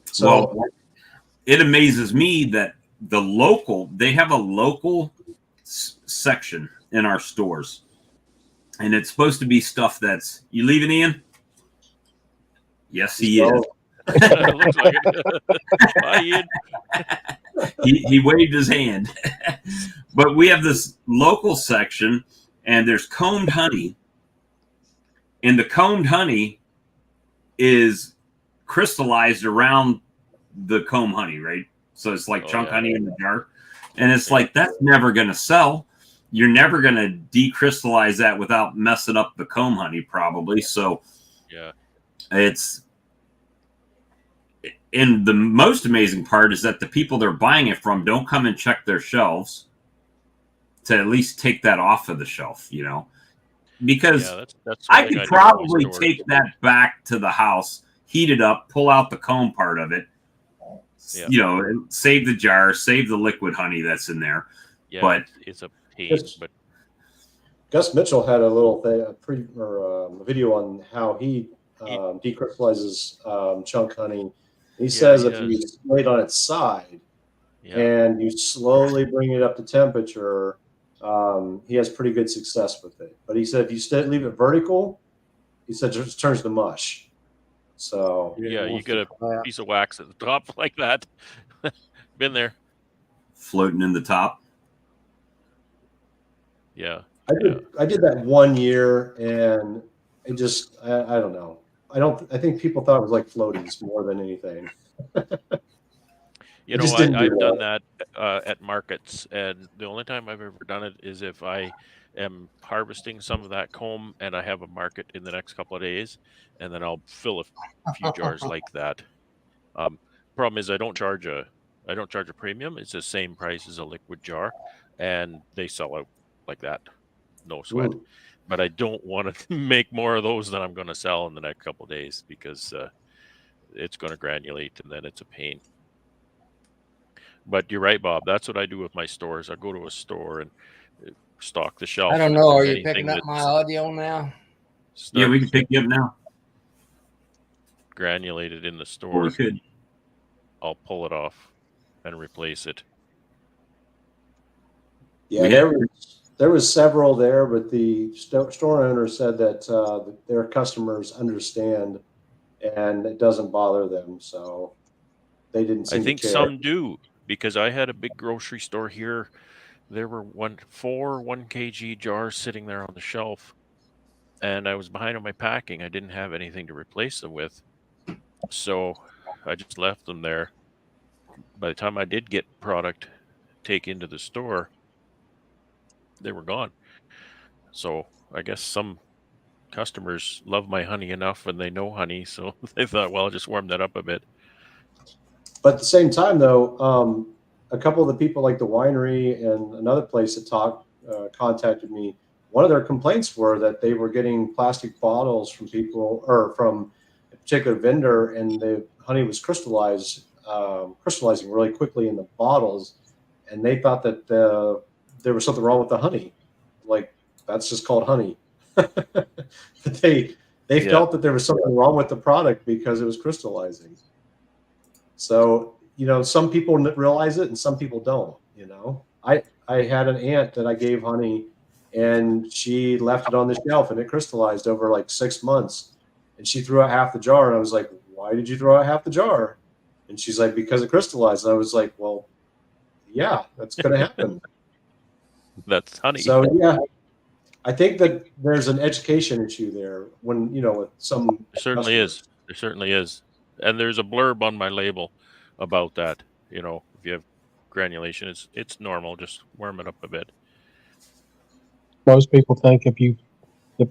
So, Well, it amazes me that they have a local section in our stores, and it's supposed to be stuff that's, you leaving, Ian? Yes, he is. Looks like it. Bye, Ian. He waved his hand. But we have this local section, and there's combed honey, and the combed honey is crystallized around the comb honey, right? So it's like chunk honey in the jar, and it's like, that's never going to sell. You're never going to decrystallize that without messing up the comb honey, probably. So yeah, it's. And the most amazing part is that the people they're buying it from don't come and check their shelves to at least take that off of the shelf, because that's I could probably take that back to the house, heat it up, pull out the comb part of it, save the jar, save the liquid honey that's in there. Yeah, but it's a pain. But Gus Mitchell had a little thing, a video on how he decrystallizes chunk honey. He says if you lay it on its side and you slowly bring it up to temperature, he has pretty good success with it. But he said if you leave it vertical, he said it just turns to mush. So you get a piece of wax at the top like that. Been there. Floating in the top. Yeah. I did that 1 year, and it just I don't know. I think people thought it was like floaties more than anything. I've done that at markets, and the only time I've ever done it is if I am harvesting some of that comb and I have a market in the next couple of days, and then I'll fill a few jars like that. Problem is I don't charge a premium. It's the same price as a liquid jar, and they sell out like that. No sweat. Ooh. But I don't want to make more of those than I'm going to sell in the next couple of days, because it's going to granulate, and then it's a pain. But you're right, Bob. That's what I do with my stores. I go to a store and stock the shelf. I don't know. Are you picking up my audio now? Yeah, we can pick you up now. Granulated in the store. We could. I'll pull it off and replace it. Yeah, there was several there, but the store owner said that their customers understand and it doesn't bother them, so they didn't seem I think to care. some do, because I had a big grocery store here. There were 4 1 kg jars sitting there on the shelf, and I was behind on my packing. I didn't have anything to replace them with, so I just left them there. By the time I did get product take into the store, they were gone. So I guess some customers love my honey enough, and they know honey, so they thought, well, I'll just warm that up a bit. But at the same time, though, a couple of the people like the winery and another place that contacted me, one of their complaints were that they were getting plastic bottles from people or from a particular vendor, and the honey was crystallizing really quickly in the bottles, and they thought that there was something wrong with the honey. Like, that's just called honey. But they felt that there was something wrong with the product because it was crystallizing. So, some people realize it and some people don't, I had an aunt that I gave honey, and she left it on the shelf, and it crystallized over like 6 months, and she threw out half the jar. And I was like, why did you throw out half the jar? And she's like, because it crystallized. And I was like, well, yeah, that's going to happen. That's honey. So, yeah, I think that there's an education issue there when, with some. There certainly is. There certainly is. And there's a blurb on my label about that. If you have granulation, it's normal. Just warm it up a bit. Most people think if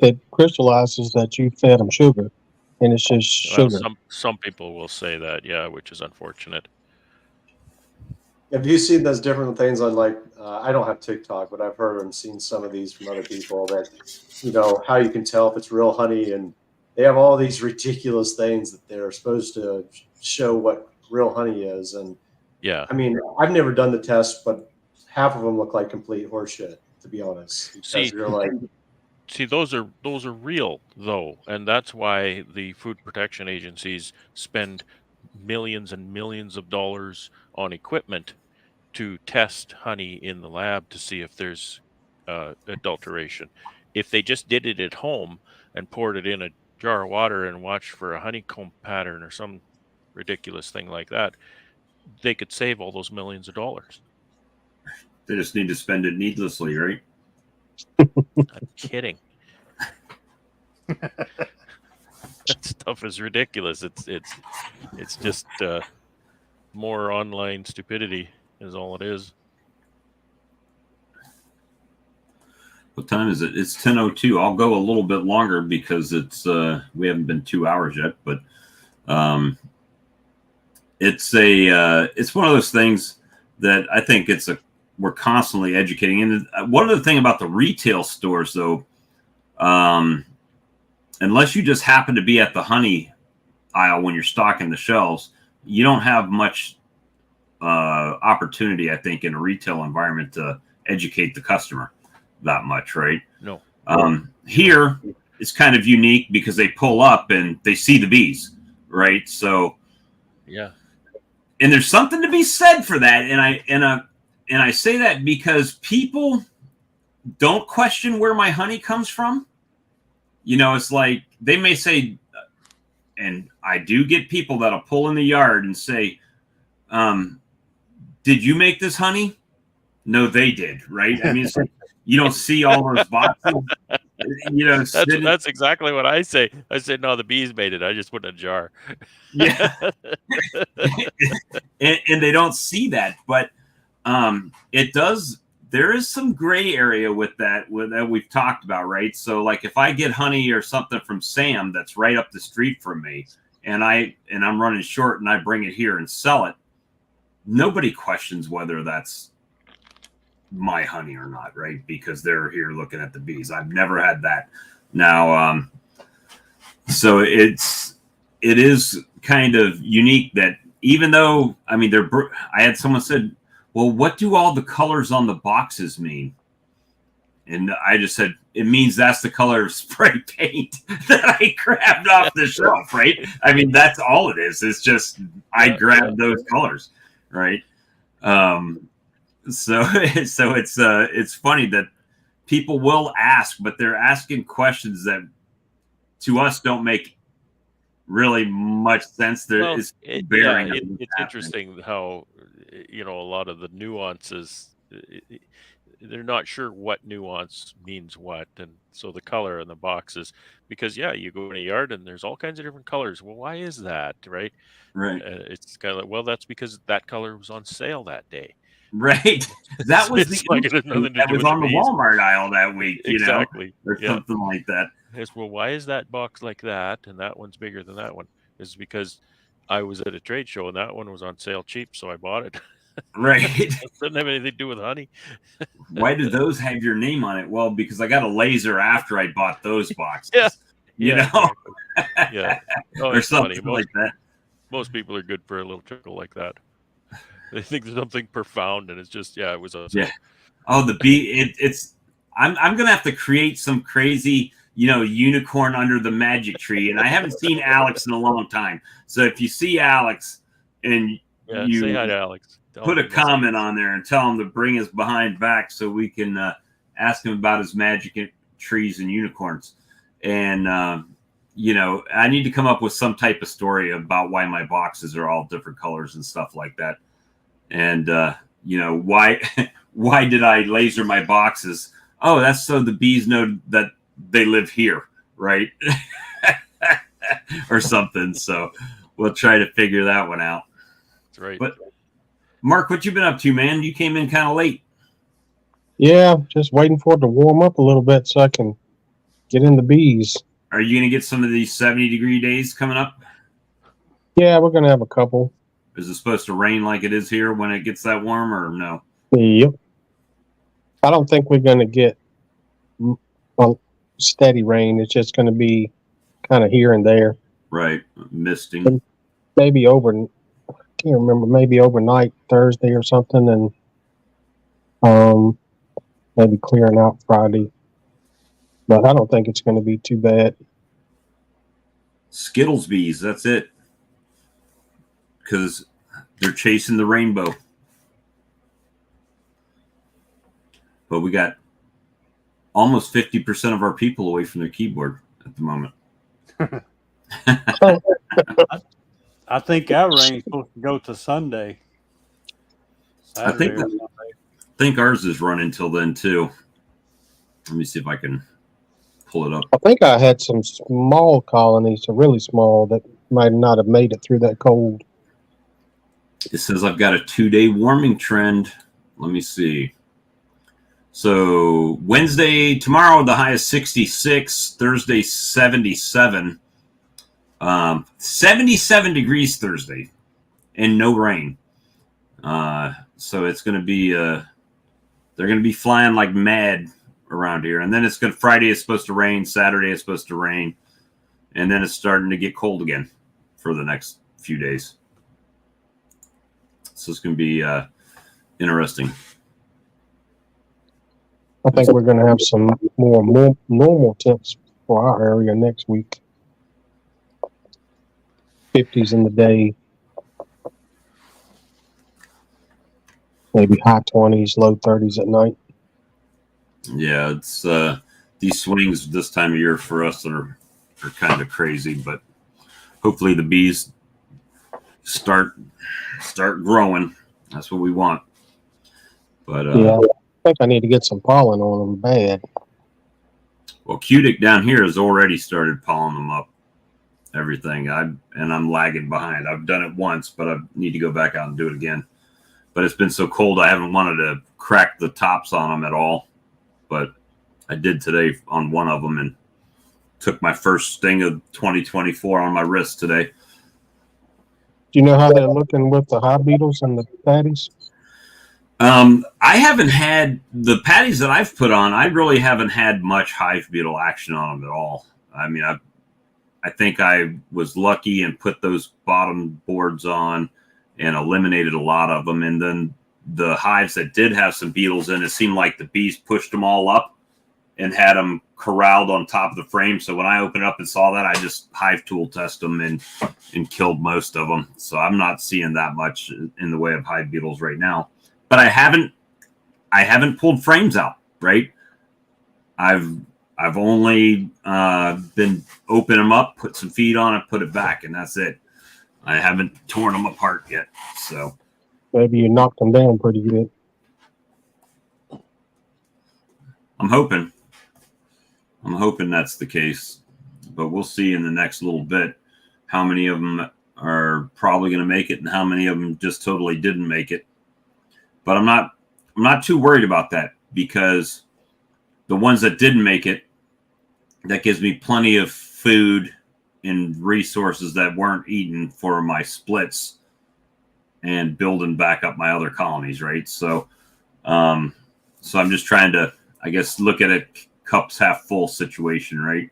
it crystallizes that you fed them sugar, and it's just sugar. Some people will say that, yeah, which is unfortunate. Have you seen those different things on I don't have TikTok, but I've heard and seen some of these from other people that, how you can tell if it's real honey, and they have all these ridiculous things that they're supposed to show what real honey is. And Yeah. I mean, I've never done the test, but half of them look like complete horseshit, to be honest. Because you're like, see, those are real though, and that's why the food protection agencies spend millions and millions of dollars on equipment to test honey in the lab to see if there's adulteration. If they just did it at home and poured it in a jar of water and watched for a honeycomb pattern or some ridiculous thing like that, they could save all those millions of dollars. They just need to spend it needlessly, right? I'm kidding. That stuff is ridiculous. It's just more online stupidity is all it is. What time is it? It's 10:02. I'll go a little bit longer because it's we haven't been 2 hours yet, but it's one of those things that I think we're constantly educating. And one of the thing about the retail stores, though, unless you just happen to be at the honey aisle when you're stocking the shelves, you don't have much opportunity, I think, in a retail environment to educate the customer that much, right? No. Here, it's kind of unique because they pull up and they see the bees, right? So, yeah. And there's something to be said for that, and I say that because people don't question where my honey comes from. You know, it's like they may say, and I do get people that'll pull in the yard and say, did you make this honey? No, they did, right? I mean, it's like, you don't see all those boxes. You know, that's exactly what I say. I said, no, the bees made it. I just put it in a jar. Yeah. and they don't see that, but it does. There is some gray area with that we've talked about, right? So like if I get honey or something from Sam that's right up the street from me, and I'm running short and I bring it here and sell it, nobody questions whether that's my honey or not, right? Because they're here looking at the bees. I've never had that. Now, so it is kind of unique that even though, I mean, I had someone said, well, what do all the colors on the boxes mean? And I just said, it means that's the color of spray paint that I grabbed off the shelf, right? I mean, that's all it is. It's just, I grabbed those colors, right? So it's funny that people will ask, but they're asking questions that to us don't make really much sense. It's interesting how, you know, a lot of the nuances, they're not sure what nuance means what, and so the color in the boxes, because you go in a yard and there's all kinds of different colors. Well, why is that, right? It's kind of like, well, that's because that color was on sale that day. Right. That was that was on the Walmart aisle that week, exactly. Or something like that. Yes, well, why is that box like that and that one's bigger than that one? Is because I was at a trade show and that one was on sale cheap, so I bought it. Right. It doesn't have anything to do with honey. Why do those have your name on it? Well, because I got a laser after I bought those boxes. You know? Exactly. Yeah. Oh, or something like that. Most people are good for a little trickle like that. They think there's something profound, and it's just it was on sale. Yeah. Oh, the bee. I'm gonna have to create some crazy, unicorn under the magic tree, and I haven't seen Alex in a long time. So if you see Alex and you say hi to Alex, put a comment on there and tell him to bring his behind back so we can ask him about his magic trees and unicorns. And I need to come up with some type of story about why my boxes are all different colors and stuff like that. And why did I laser my boxes? Oh, that's so the bees know that they live here, right? Or something. So we'll try to figure that one out. That's right. But Mark, what you been up to, man? You came in kind of late. Yeah, just waiting for it to warm up a little bit so I can get in the bees. Are you going to get some of these 70-degree days coming up? Yeah, we're going to have a couple. Is it supposed to rain like it is here when it gets that warm, or no? Yep. I don't think we're going to get a steady rain. It's just going to be kind of here and there. Right. Misting. Maybe over can't remember, maybe overnight Thursday or something, and maybe clearing out Friday. But I don't think it's going to be too bad. Skittles bees, that's it. Because they're chasing the rainbow. But we got almost 50% of our people away from their keyboard at the moment. I think our rain's supposed to go to Sunday. Saturday or Sunday. I think ours is running till then too. Let me see if I can pull it up. I think I had some small colonies, really small, that might not have made it through that cold. It says I've got a 2-day warming trend. Let me see. So Wednesday, tomorrow, the high is 66. Thursday, 77. 77 degrees Thursday and no rain. So it's going to be, they're going to be flying like mad around here. And then it's going to, Friday is supposed to rain. Saturday is supposed to rain. And then it's starting to get cold again for the next few days. So it's going to be interesting. I think we're going to have some more normal temps for our area next week. 50s in the day, maybe high 20s, low 30s at night. Yeah, it's these swings this time of year for us are kind of crazy, but hopefully the bees start growing. That's what we want. But yeah, I think I need to get some pollen on them bad. Well, Cutic down here has already started pollen them up. Everything. I'm lagging behind. I've done it once, but I need to go back out and do it again. But it's been so cold, I haven't wanted to crack the tops on them at all. But I did today on one of them and took my first sting of 2024 on my wrist today. Do you know how they're looking with the hive beetles and the patties? I haven't had the patties that I've put on. I really haven't had much hive beetle action on them at all. I mean, I think I was lucky and put those bottom boards on and eliminated a lot of them. And then the hives that did have some beetles in, it seemed like the bees pushed them all up and had them corralled on top of the frame. So when I opened up and saw that, I just hive tool test them and killed most of them. So I'm not seeing that much in the way of hive beetles right now. But I haven't pulled frames out, right? I've only been open them up, put some feed on it, put it back, and that's it. I haven't torn them apart yet. So maybe you knocked them down pretty good. I'm hoping that's the case, but we'll see in the next little bit how many of them are probably going to make it and how many of them just totally didn't make it. But I'm not too worried about that, because the ones that didn't make it, that gives me plenty of food and resources that weren't eaten for my splits and building back up my other colonies, right? So I'm just trying to, I guess, look at it cups half full situation, right?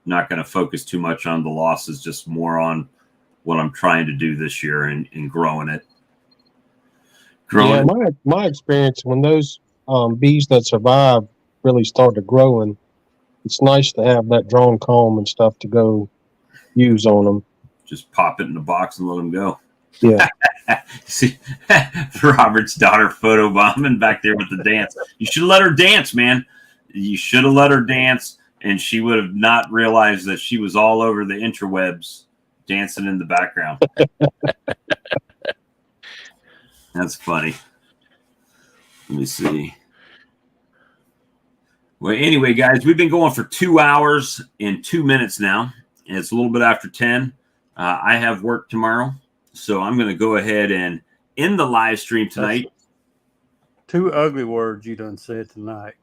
Not going to focus too much on the losses, just more on what I'm trying to do this year and growing it. Yeah, my experience, when those bees that survive really start to grow, and it's nice to have that drone comb and stuff to go use on them. Just pop it in the box and let them go. Yeah. See, Robert's daughter photobombing back there with the dance. You should have let her dance, man. You should have let her dance, and she would have not realized that she was all over the interwebs dancing in the background. That's funny. Let me see. Well, anyway, guys, we've been going for 2 hours and 2 minutes now, and it's a little bit after 10. I have work tomorrow, so I'm going to go ahead and end the live stream tonight. That's 2 ugly words you done said tonight.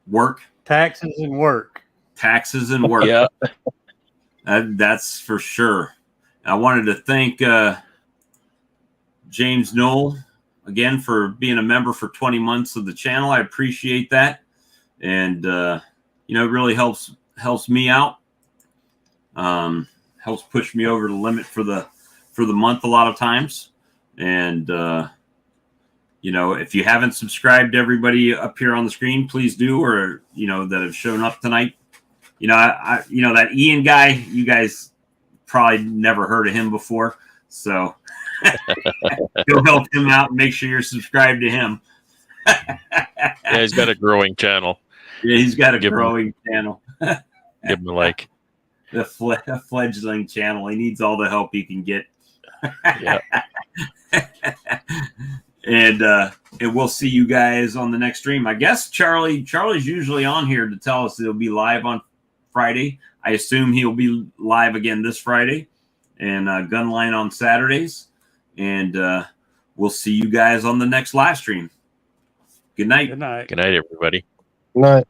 Work. Taxes and work. Taxes and work. Yeah. That's for sure. I wanted to thank James Knoll again for being a member for 20 months of the channel. I appreciate that. And, it really helps me out. Helps push me over the limit for for the month a lot of times. And, you know, if you haven't subscribed to everybody up here on the screen, please do, or, you know, that have shown up tonight. You know, you know, that Ian guy, you guys probably never heard of him before. So go help him out and make sure you're subscribed to him. Yeah, he's got a growing channel. Yeah, he's got a growing channel. Give him a like. A fledgling channel. He needs all the help he can get. Yeah. And we'll see you guys on the next stream. I guess Charlie's usually on here to tell us he'll be live on Friday. I assume he'll be live again this Friday, and Gunline on Saturdays. And we'll see you guys on the next live stream. Good night. Good night. Good night, everybody. Good night.